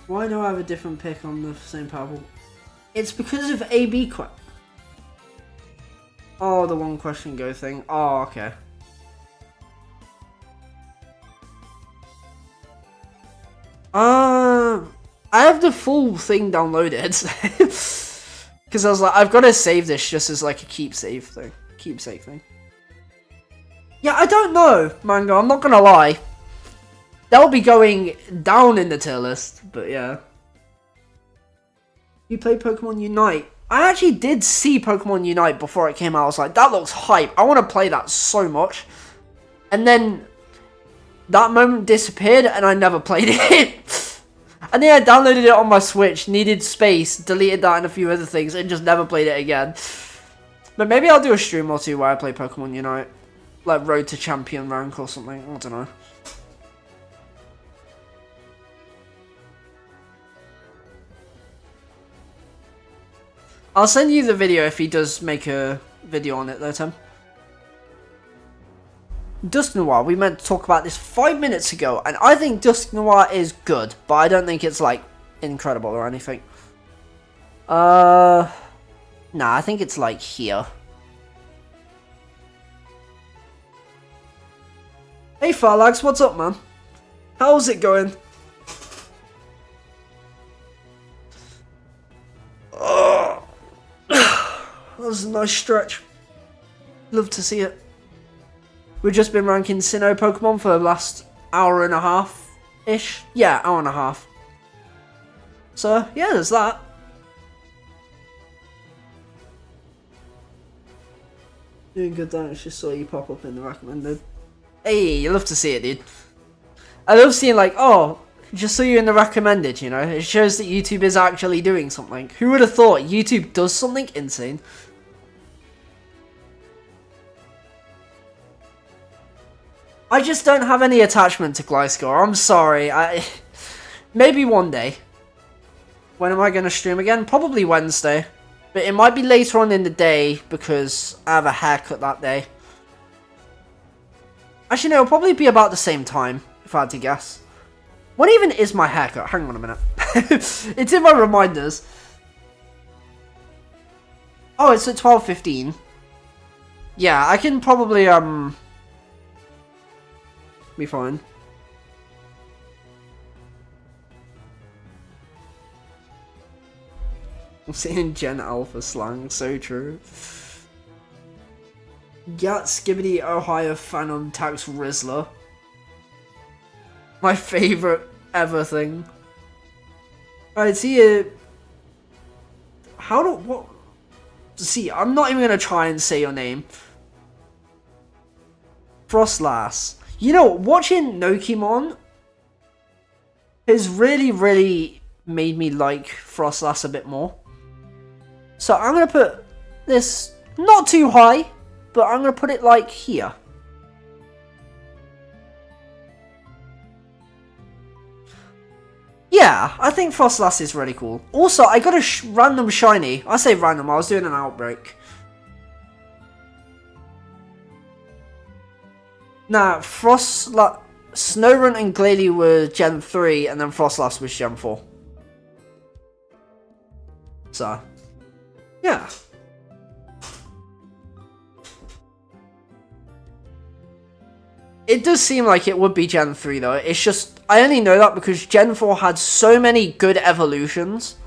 Why do I have a different pick on the same Powerball? It's because of AB question. Oh, the one question go thing. Oh, okay. I have the full thing downloaded. Because I was like, I've got to save this just as like a keepsake thing. Yeah, I don't know, Mango, I'm not gonna lie. They'll be going down in the tier list, but yeah. You play Pokemon Unite? I actually did see Pokemon Unite before it came out. I was like, that looks hype. I want to play that so much. And then that moment disappeared and I never played it. And then I downloaded it on my Switch, needed space, deleted that and a few other things, and just never played it again. But maybe I'll do a stream or two where I play Pokemon Unite. Like Road to Champion rank or something. I don't know. I'll send you the video if he does make a video on it though, Tim. Dusk Noir, we meant to talk about this 5 minutes ago, and I think Dusk Noir is good, but I don't think it's like incredible or anything. Nah, I think it's like here. Hey Farlax, what's up, man? How's it going? Oh, that was a nice stretch. Love to see it. We've just been ranking Sinnoh Pokemon for the last hour and a half-ish. Yeah, hour and a half. So, yeah, there's that. Doing good, don't I? Just saw you pop up in the recommended. Hey, you love to see it, dude. I love seeing like, oh, just saw you in the recommended, you know? It shows that YouTube is actually doing something. Who would have thought YouTube does something insane? I just don't have any attachment to Gliscor. I'm sorry. Maybe one day. When am I going to stream again? Probably Wednesday. But it might be later on in the day because I have a haircut that day. Actually, no, it'll probably be about the same time, if I had to guess. When even is my haircut? Hang on a minute. It's in my reminders. Oh, it's at 12:15. Yeah, I can probably, be fine. I'm seeing Gen Alpha slang, so true. Gat Skibbity Ohio Phantom Tax Rizzler. My favourite ever thing. Alright, see it. How do what? See, I'm not even gonna try and say your name. Frostlass. You know, watching Pokemon has really made me like Frostlass a bit more. So I'm gonna put this not too high. But I'm going to put it like here. Yeah, I think Frostlass is really cool. Also, I got a random shiny. I say random, I was doing an outbreak. Nah, Snorunt and Glalie were Gen 3 and then Frostlass was Gen 4. So, yeah. It does seem like it would be Gen 3 though. It's just, I only know that because Gen 4 had so many good evolutions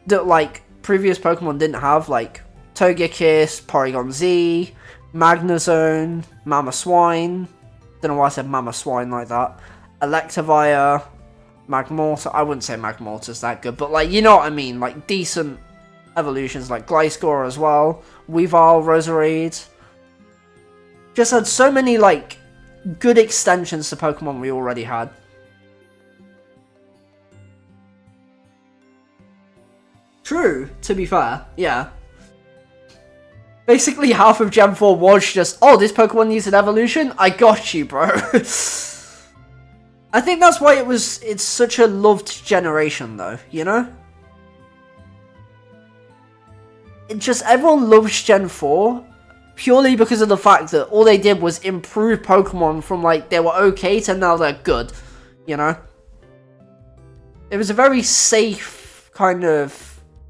that like previous Pokemon didn't have, like Togekiss, Porygon Z, Magnezone, Mamoswine. Don't know why I said Mamoswine like that. Electivire, Magmortar. I wouldn't say Magmortar's that good, but like, you know what I mean? Like decent evolutions like Gliscor as well. Weavile, Roserade. Just had so many like good extensions to Pokemon we already had. True, to be fair, yeah. Basically half of Gen 4 was just, oh, this Pokemon needs an evolution? I got you, bro. I think that's why it's such a loved generation though, you know? everyone loves Gen 4 purely because of the fact that all they did was improve Pokemon from like they were okay to now they're good, you know? It was a very safe kind of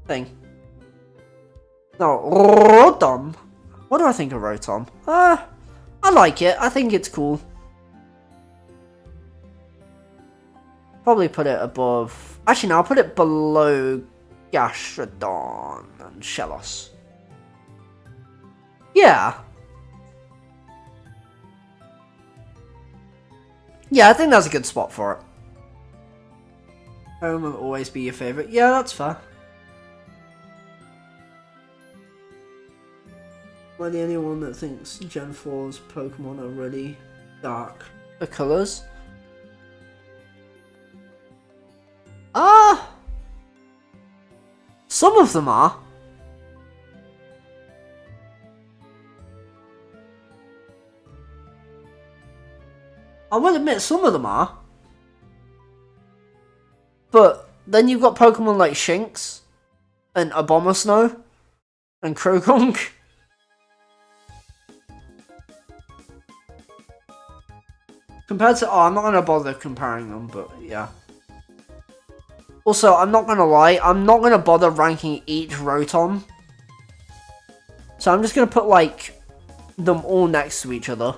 thing. No, Rotom. What do I think of Rotom? I like it. I think it's cool. Probably put it above... Actually, no, I'll put it below Gastrodon and Shellos. Yeah. Yeah, I think that's a good spot for it. Home will always be your favourite. Yeah, that's fair. Am I the only one that thinks Gen 4's Pokemon are really dark? The colours? Some of them are. I will admit some of them are. But then you've got Pokemon like Shinx and Abomasnow and Krogong. Compared to... Oh, I'm not going to bother comparing them, but yeah. Also, I'm not going to lie, I'm not going to bother ranking each Rotom. So I'm just going to put, like, them all next to each other.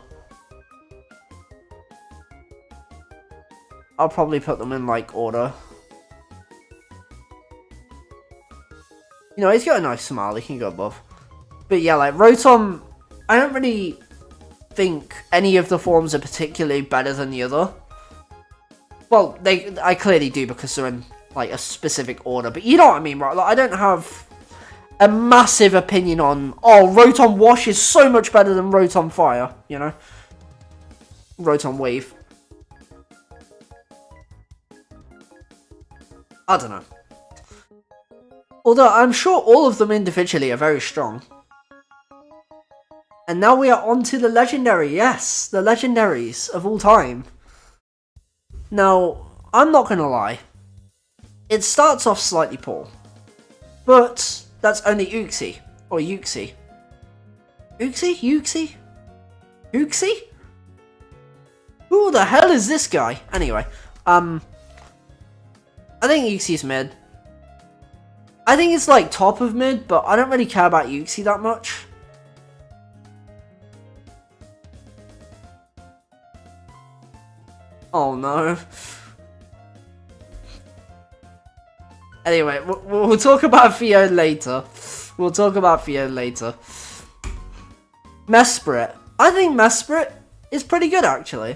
I'll probably put them in, like, order. You know, he's got a nice smile, he can go above. But yeah, like, Rotom, I don't really think any of the forms are particularly better than the other. Well, I clearly do because they're in... like a specific order, but you know what I mean, right? Like, I don't have a massive opinion on, oh, Rotom Wash is so much better than Rotom Fire, you know? Rotom Wave. I don't know. Although, I'm sure all of them individually are very strong. And now we are on to the Legendary, yes! The Legendaries of all time. Now, I'm not gonna lie. It starts off slightly poor, but that's only Uxie, or Uxie. Uxie? Who the hell is this guy? Anyway, I think Uxie's mid. I think it's like top of mid, but I don't really care about Uxie that much. Oh no. Anyway, we'll talk about Theo later. Mesprit. I think Mesprit is pretty good, actually.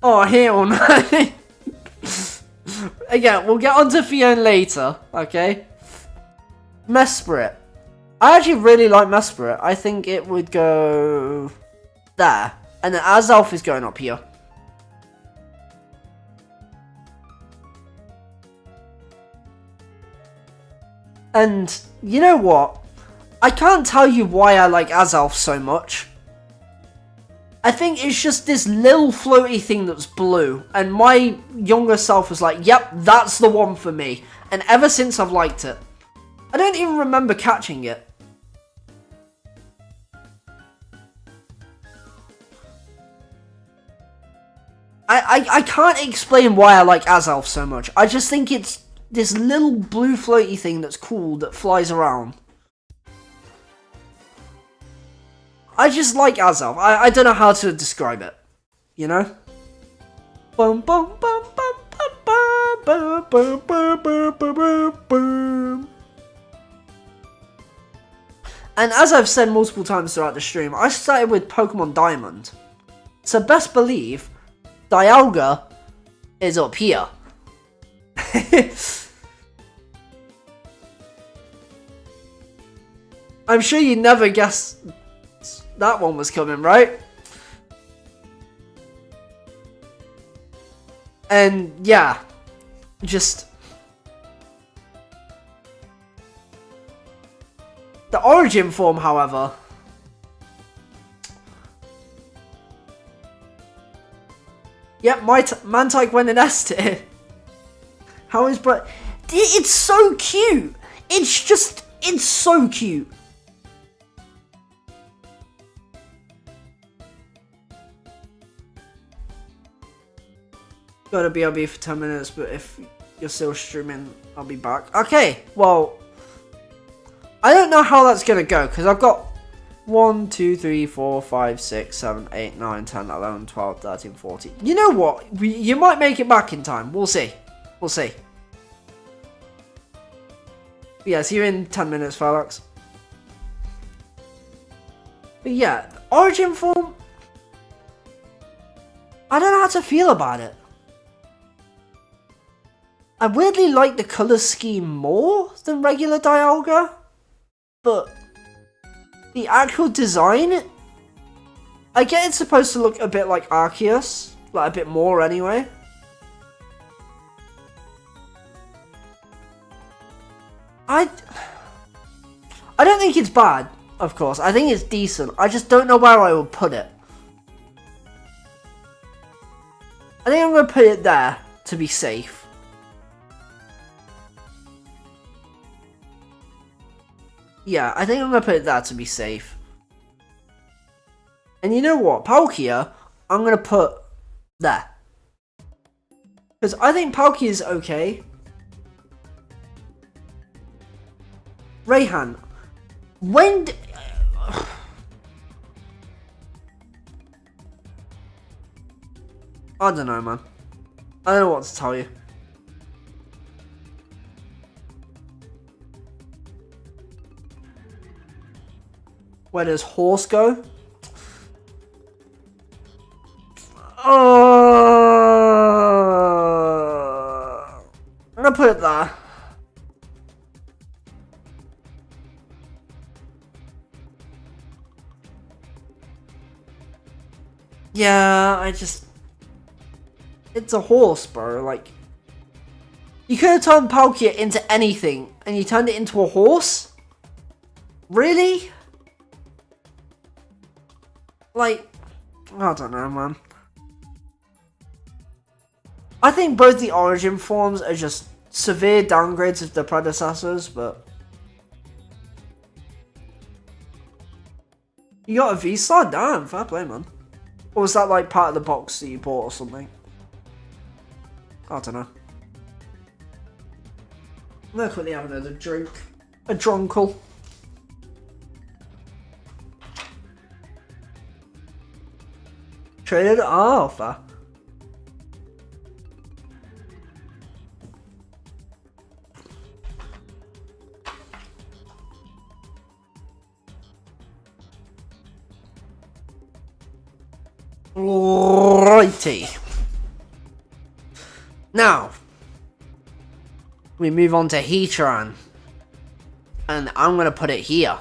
Oh, hell no. Again, we'll get onto Fiona later, okay? Mesprit. I actually really like Mesprit. I think it would go there. And then Azelf is going up here. And you know what? I can't tell you why I like Azelf so much. I think it's just this little floaty thing that's blue. And my younger self was like, yep, that's the one for me. And ever since I've liked it. I don't even remember catching it. I can't explain why I like Azelf so much. I just think it's this little blue floaty thing that's cool that flies around. I just like Azelf. I don't know how to describe it. You know? Bum bum bum bum bum bum bum bum bum bum bum. And as I've said multiple times throughout the stream, I started with Pokemon Diamond. So best believe, Dialga is up here. I'm sure you never guessed that one was coming, right? And yeah, just the origin form, however. Yep, my Mantike went in S tier. How is but it's so cute. It's just It's so cute. Gotta BRB for 10 minutes, but if you're still streaming, I'll be back. Okay, well, I don't know how that's gonna go, because I've got 1, 2, 3, 4, 5, 6, 7, 8, 9, 10, 11, 12, 13, 14. You know what? You might make it back in time. We'll see. We'll see. But yeah, see you in 10 minutes, Felix. But yeah, Origin form, I don't know how to feel about it. I weirdly like the colour scheme more than regular Dialga, but the actual design, I get it's supposed to look a bit like Arceus, like a bit more anyway. I don't think it's bad, of course. I think it's decent. I just don't know where I would put it. I think I'm going to put it there to be safe. Yeah, I think I'm going to put it there to be safe. And you know what? Palkia, I'm going to put there. Because I think Palkia is okay. Rayhan, when... I don't know, man. I don't know what to tell you. Where does horse go? I'm gonna put it there. Yeah, it's a horse, bro. Like, you could have turned Palkia into anything, and you turned it into a horse? Really? Like, I don't know, man. I think both the Origin forms are just severe downgrades of the predecessors, but... You got a V-Star? Damn, fair play, man. Or was that like part of the box that you bought or something? I don't know. I'm gonna quickly have another drink. A drunkle. Traded Alpha. Righty. Now, we move on to Heatran. And I'm going to put it here.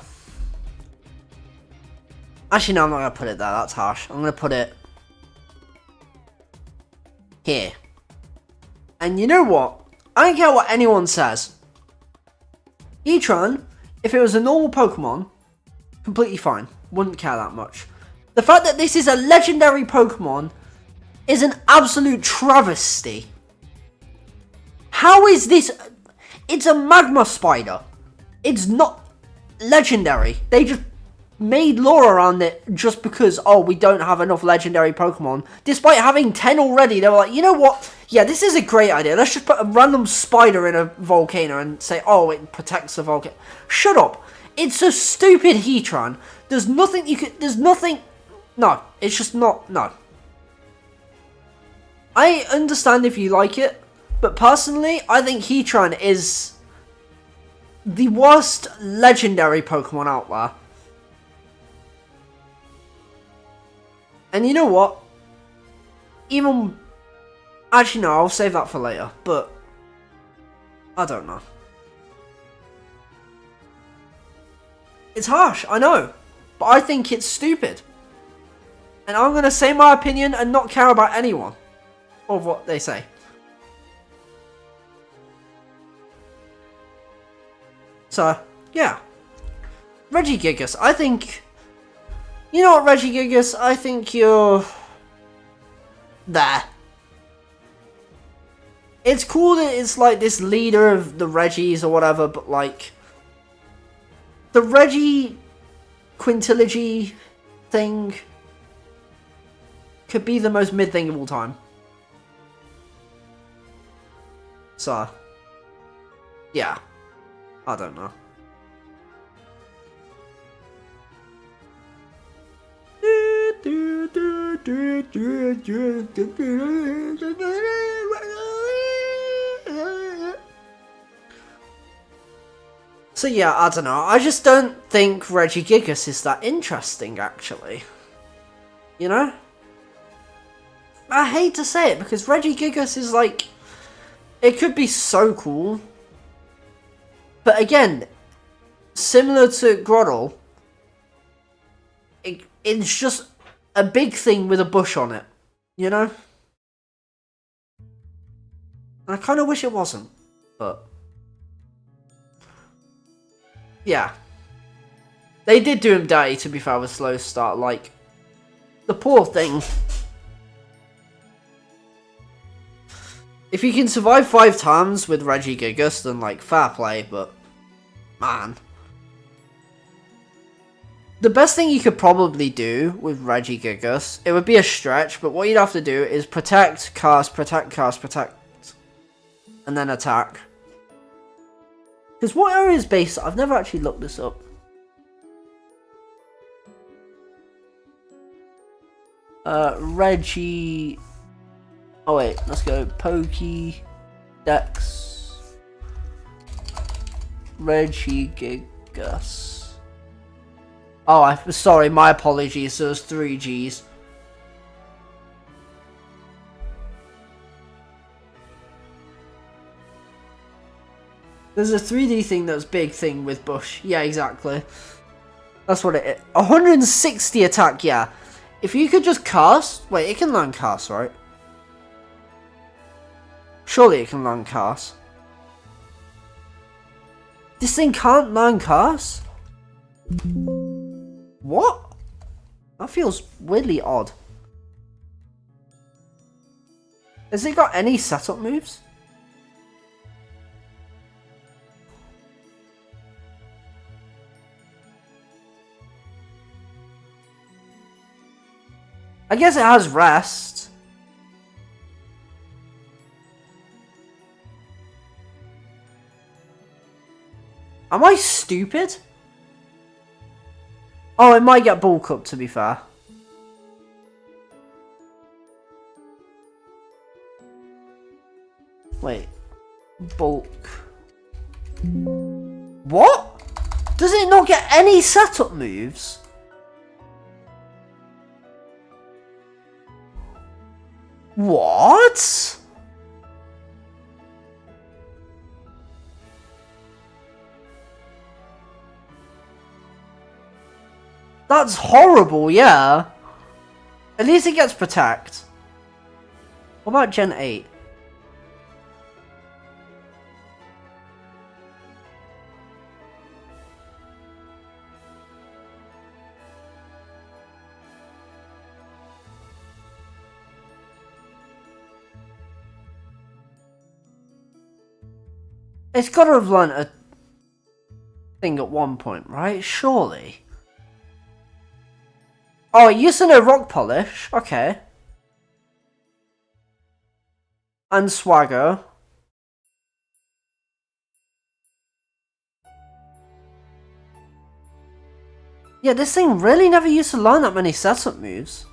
Actually, no, I'm not going to put it there. That's harsh. I'm going to put it here. And you know what? I don't care what anyone says. Heatran, if it was a normal Pokemon, completely fine. Wouldn't care that much. The fact that this is a legendary Pokemon is an absolute travesty. How is this? It's a magma spider. It's not legendary. They just made lore around it just because, oh, we don't have enough legendary Pokemon. Despite having 10 already, they were like, you know what? Yeah, this is a great idea. Let's just put a random spider in a volcano and say, oh, it protects the volcano. Shut up. It's a stupid Heatran. There's nothing you could... There's nothing... No, it's just not... No. I understand if you like it, but personally, I think Heatran is the worst legendary Pokemon out there. And you know what? Even... Actually, no, I'll save that for later, but... I don't know. It's harsh, I know, but I think it's stupid. And I'm going to say my opinion and not care about anyone or what they say. So, yeah. Regigigas, I think... You know what, Regigigas? I think you're... there. It's cool that it's like this leader of the Reggies or whatever, but like... the Reggie quintilogy thing could be the most mid thing of all time. So, yeah, I don't know. So yeah, I don't know. I just don't think Regigigas is that interesting, actually. You know? I hate to say it, because Regigigas is like... It could be so cool. But again, similar to Groddle, it's just a big thing with a bush on it. You know? And I kind of wish it wasn't. But... yeah. They did do him dirty, to be fair, with slow start. Like, the poor thing. If you can survive 5 times with Regigigas, then, like, fair play, but... man. The best thing you could probably do with Regigigas, it would be a stretch, but what you'd have to do is protect, cast, and then attack. Because what area is base? I've never actually looked this up. Reggie... oh wait, let's go. Pokédex. Regigigas. Oh, I'm sorry, my apologies. There's 3 Gs. There's a 3D thing that's big thing with Bush. Yeah, exactly. That's what it is. 160 attack, yeah. If you could just cast... wait, it can learn cast, right? Surely it can learn cast. This thing can't learn cast? What? That feels weirdly odd. Has it got any setup moves? I guess it has rest. Am I stupid? Oh, it might get bulk up, to be fair. Wait. Bulk. What? Does it not get any setup moves? What? That's horrible, yeah. At least it gets protect. What about Gen 8? It's got to have learned a thing at one point, right? Surely. Oh, it used to know Rock Polish. Okay. And Swagger. Yeah, this thing really never used to learn that many setup moves.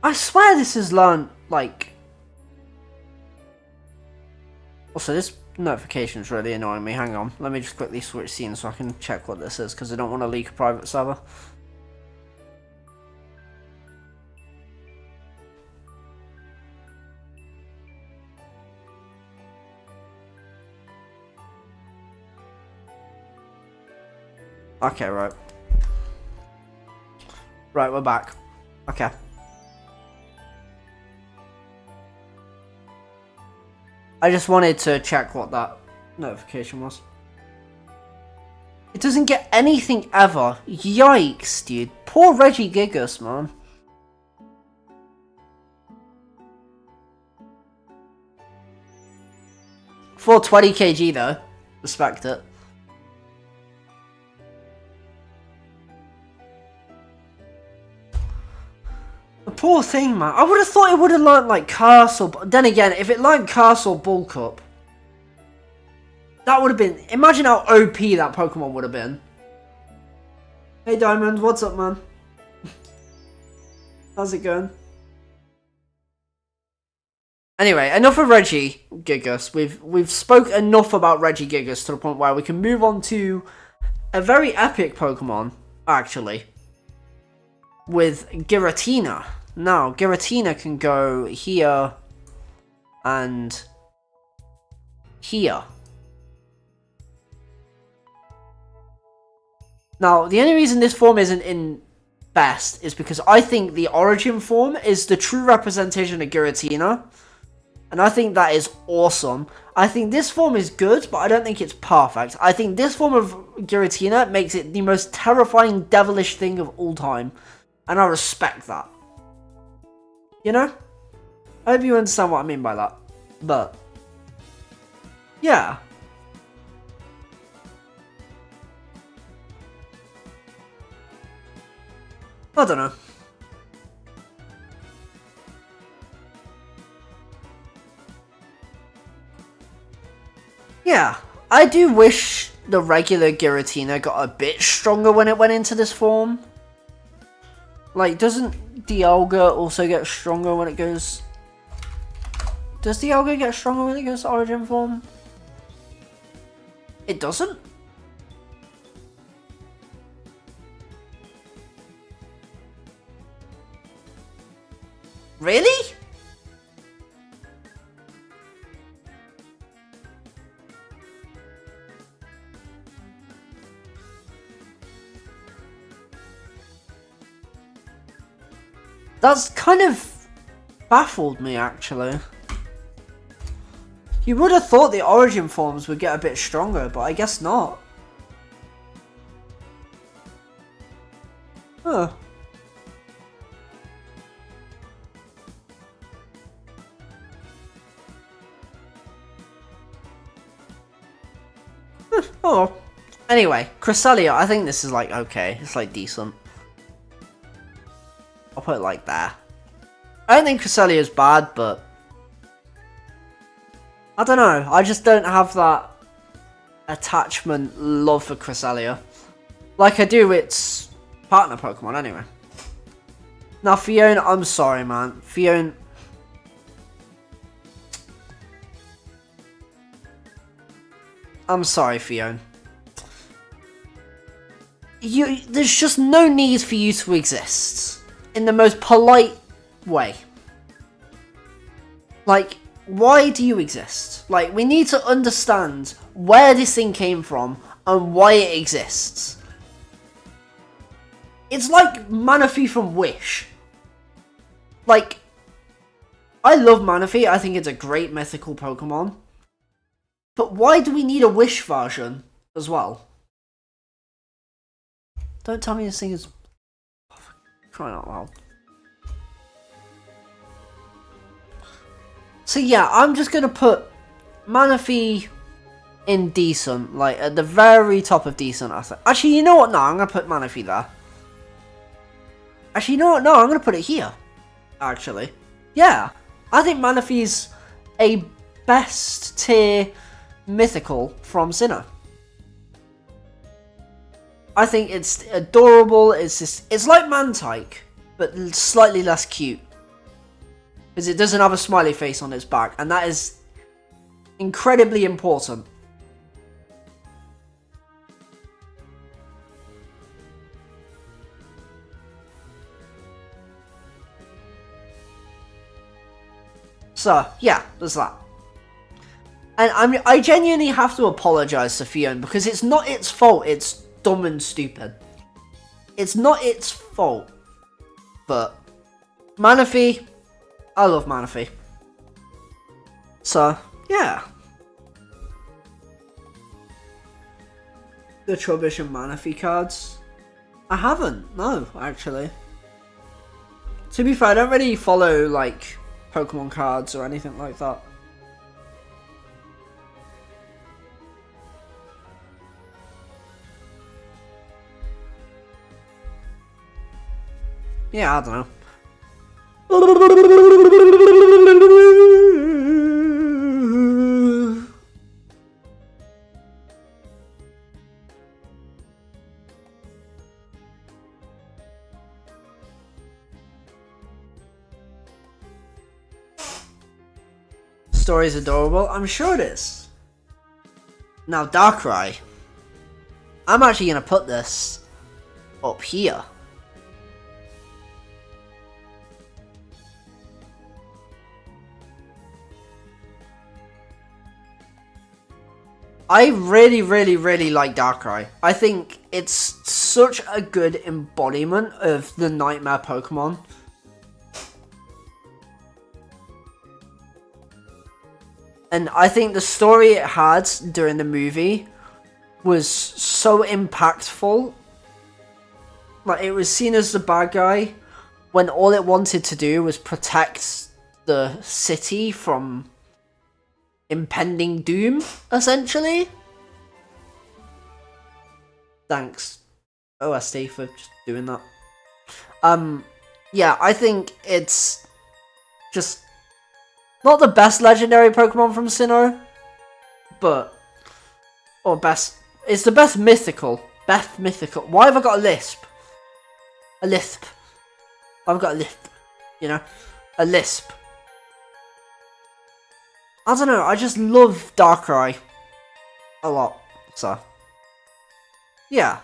I swear this is learned, like... also, this notification is really annoying me. Hang on. Let me just quickly switch scenes so I can check what this is, because I don't want to leak a private server. Okay, right. Right, we're back. Okay. I just wanted to check what that notification was. It doesn't get anything ever. Yikes, dude. Poor Regigigas, man. For 20 kg though. Respect it. The poor thing, man. I would have thought it would have learned like Curse or... Then again, if it learned Curse or Bulk Up, that would have been... Imagine how OP that Pokemon would have been. Hey Diamond, what's up, man? How's it going? Anyway, enough of Regigigas. We've spoke enough about Regigigas to the point where we can move on to a very epic Pokemon, actually, with Giratina. Now, Giratina can go here and here. Now, the only reason this form isn't in best is because I think the origin form is the true representation of Giratina. And I think that is awesome. I think this form is good, but I don't think it's perfect. I think this form of Giratina makes it the most terrifying, devilish thing of all time. And I respect that. You know? I hope you understand what I mean by that. But, yeah. I don't know. Yeah, I do wish the regular Giratina got a bit stronger when it went into this form. Like, doesn't Dialga also get stronger when it goes... Does Dialga get stronger when it goes to Origin form? It doesn't? Really? That's kind of baffled me, actually. You would have thought the origin forms would get a bit stronger, but I guess not. Huh. Oh. Anyway, Cresselia, I think this is like okay. It's like decent. I'll put it like that. I don't think Cresselia is bad, but I don't know. I just don't have that attachment love for Cresselia like I do its partner Pokemon anyway. Now Fiona, I'm sorry man. Fiona, I'm sorry Fiona. There's just no need for you to exist. In the most polite way. Like, why do you exist? Like, we need to understand where this thing came from and why it exists. It's like Manaphy from Wish. Like, I love Manaphy. I think it's a great mythical Pokemon. But why do we need a Wish version as well? Don't tell me this thing is... Crying out loud. So yeah, I'm just gonna put Manaphy in decent, like at the very top of decent. I think. Actually, you know what? No, I'm gonna put Manaphy there. Actually, you know what? No, I'm gonna put it here. Actually, yeah, I think Manaphy's a best tier mythical from Sinnoh. I think it's adorable. It's like Mantike, but slightly less cute. Because it doesn't have a smiley face on its back, and that is incredibly important. So, yeah, there's that. And I genuinely have to apologise to Fiona, because it's not its fault, it's dumb and stupid. It's not its fault. But Manaphy, I love Manaphy. So, yeah. The Trubbish and Manaphy cards? I haven't, no, actually. To be fair, I don't really follow, like, Pokemon cards or anything like that. Yeah, I don't know. Story's adorable. I'm sure it is. Now, Darkrai. I'm actually going to put this up here. I really, really, really like Darkrai. I think it's such a good embodiment of the Nightmare Pokemon. And I think the story it had during the movie was so impactful. Like, it was seen as the bad guy when all it wanted to do was protect the city from impending doom, essentially. Thanks, OST, for just doing that. Yeah, I think it's just not the best legendary Pokemon from Sinnoh, but it's the best mythical. Best mythical. Why have I got a lisp? A lisp. I've got a lisp. You know, a lisp. I don't know. I just love Darkrai a lot. So yeah.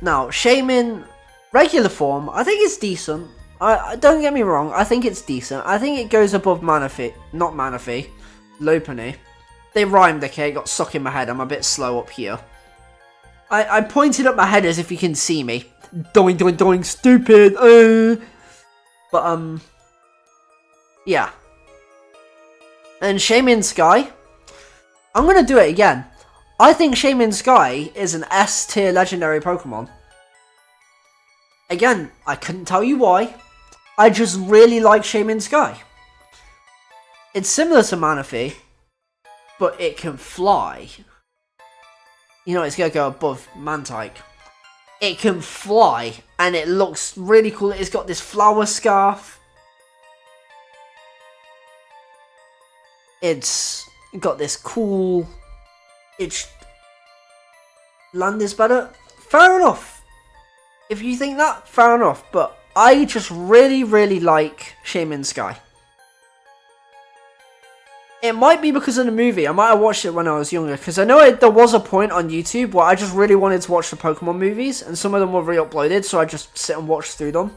Now, Shaman regular form, I think it's decent. I don't get me wrong, I think it's decent. I think it goes above Manaphy. Not Manaphy. Lopunny. They rhymed, okay? It got stuck in my head. I'm a bit slow up here. I pointed up my head as if you can see me. Doing, doing, doing, stupid. But, yeah. And Shaman Sky. I'm going to do it again. I think Shaman Sky is an S tier legendary Pokemon. Again, I couldn't tell you why. I just really like Shaman Sky. It's similar to Manaphy, but it can fly. You know, it's going to go above Mantike. It can fly, and it looks really cool. It's got this flower scarf. It's got this cool... Land is better. Fair enough. If you think that, fair enough. But I just really, really like Shaman Sky. It might be because of the movie. I might have watched it when I was younger. Because I know there was a point on YouTube where I just really wanted to watch the Pokemon movies. And some of them were re-uploaded. So I just sit and watch through them.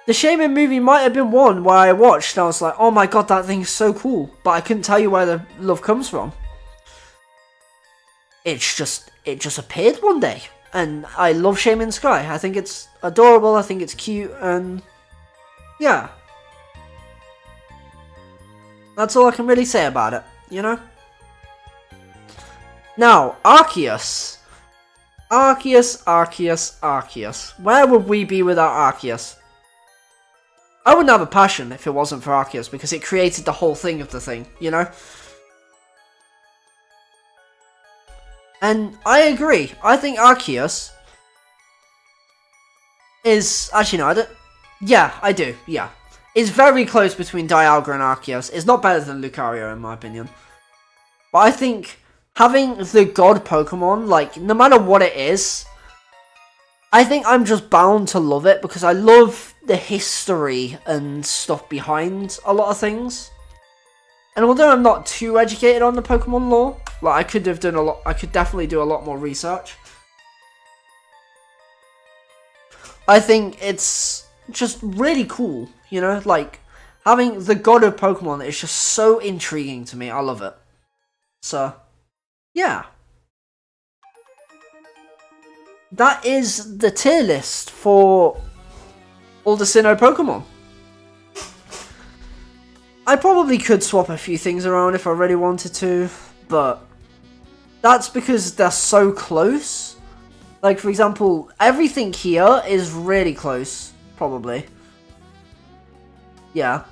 The Shaman movie might have been one where I watched and I was like, oh my god, that thing's so cool. But I couldn't tell you where the love comes from. It just appeared one day. And I love Shaman Sky. I think it's adorable. I think it's cute. And yeah. That's all I can really say about it, you know? Now, Arceus. Arceus. Where would we be without Arceus? I wouldn't have a passion if it wasn't for Arceus, because it created the whole thing of the thing, you know? And I agree. I think Arceus is... Actually, no, I don't... Yeah, I do, yeah. It's very close between Dialga and Arceus. It's not better than Lucario, in my opinion. But I think having the god Pokemon, like, no matter what it is, I think I'm just bound to love it because I love the history and stuff behind a lot of things. And although I'm not too educated on the Pokemon lore, like, I could definitely do a lot more research. I think it's just really cool, you know, like, having the god of Pokemon is just so intriguing to me. I love it. So, yeah. That is the tier list for all the Sinnoh Pokemon. I probably could swap a few things around if I really wanted to, but that's because they're so close. Like, for example, everything here is really close, probably. Yeah.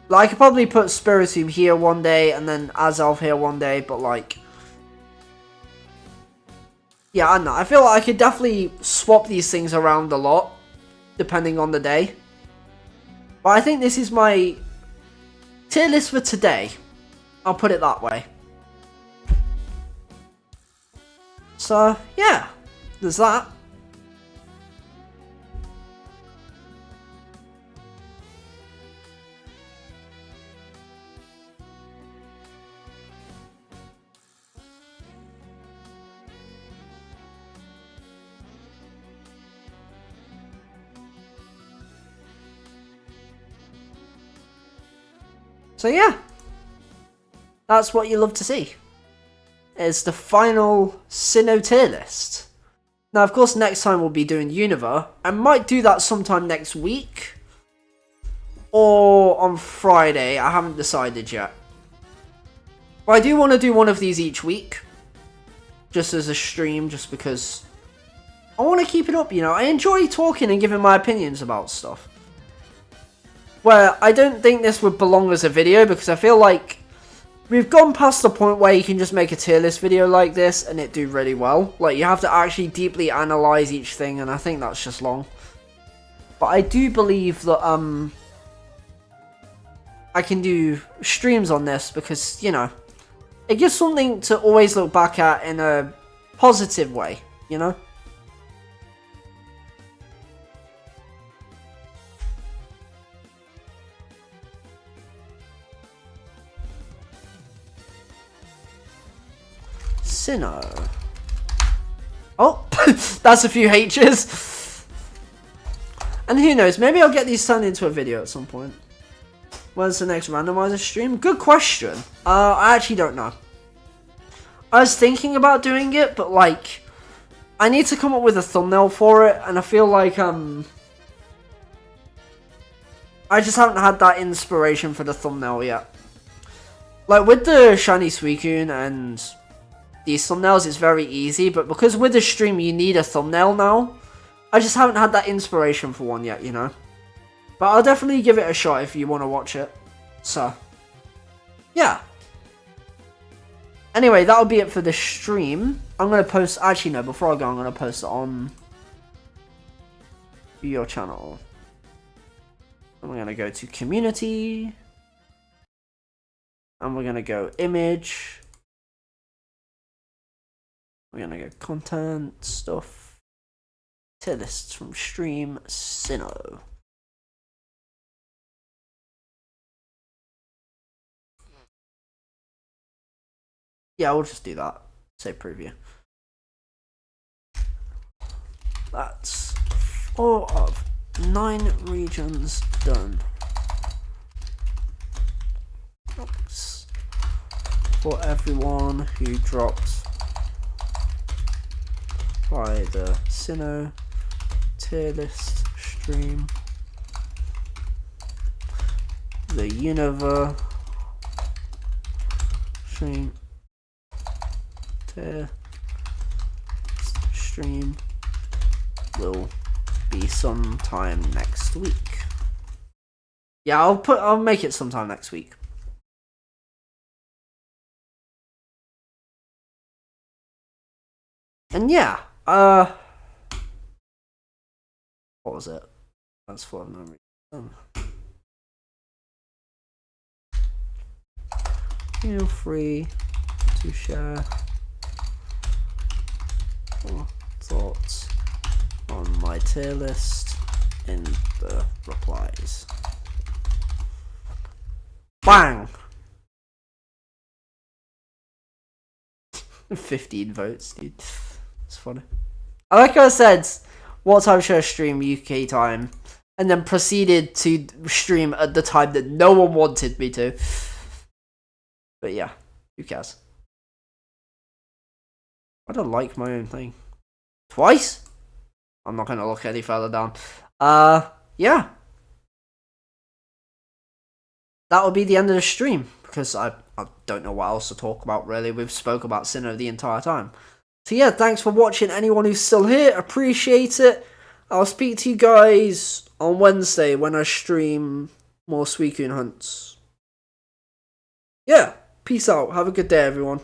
Like, I could probably put Spiritomb here one day and then Azelf here one day, but like... Yeah, I know. I feel like I could definitely swap these things around a lot, depending on the day. But I think this is my tier list for today. I'll put it that way. So, yeah. There's that. So yeah, that's what you love to see. It's the final Sinnoh tier list. Now, of course, next time we'll be doing Unova. I might do that sometime next week. Or on Friday. I haven't decided yet. But I do want to do one of these each week. Just as a stream, just because I want to keep it up, you know. I enjoy talking and giving my opinions about stuff. Well, I don't think this would belong as a video because I feel like we've gone past the point where you can just make a tier list video like this and it do really well. Like, you have to actually deeply analyze each thing, and I think that's just long. But I do believe that I can do streams on this because, you know, it gives something to always look back at in a positive way, you know? Sinnoh. Oh, that's a few H's. And who knows, maybe I'll get these turned into a video at some point. When's the next randomizer stream? Good question. I actually don't know. I was thinking about doing it, but like, I need to come up with a thumbnail for it, and I feel like I just haven't had that inspiration for the thumbnail yet. Like, with the shiny Suicune and these thumbnails, it's very easy, but because with the stream you need a thumbnail now, I just haven't had that inspiration for one yet, you know. But I'll definitely give it a shot if you want to watch it. So, yeah. Anyway, that'll be it for the stream. I'm going to post, actually no, before I go, I'm going to post it on your channel. And we're going to go to community. And we're going to go image. We're going to go content, stuff. Tier lists from stream, Sinnoh. Yeah, we'll just do that. Say preview. That's 4 of 9 regions done. Thanks for everyone who dropped by the Sinnoh tier list stream. The Unova stream. Tier stream will be sometime next week. Yeah, I'll make it sometime next week. And yeah, what was it? That's for memory. Feel free to share thoughts on my tier list in the replies. Bang! 15 votes, dude. It's funny. I like how I said, what time should I stream UK time? And then proceeded to stream at the time that no one wanted me to. But yeah, who cares? I don't like my own thing. Twice? I'm not going to look any further down. Yeah. That will be the end of the stream. Because I don't know what else to talk about, really. We've spoke about Sinnoh the entire time. So yeah, thanks for watching. Anyone who's still here, appreciate it. I'll speak to you guys on Wednesday when I stream more Suicune hunts. Yeah, peace out. Have a good day, everyone.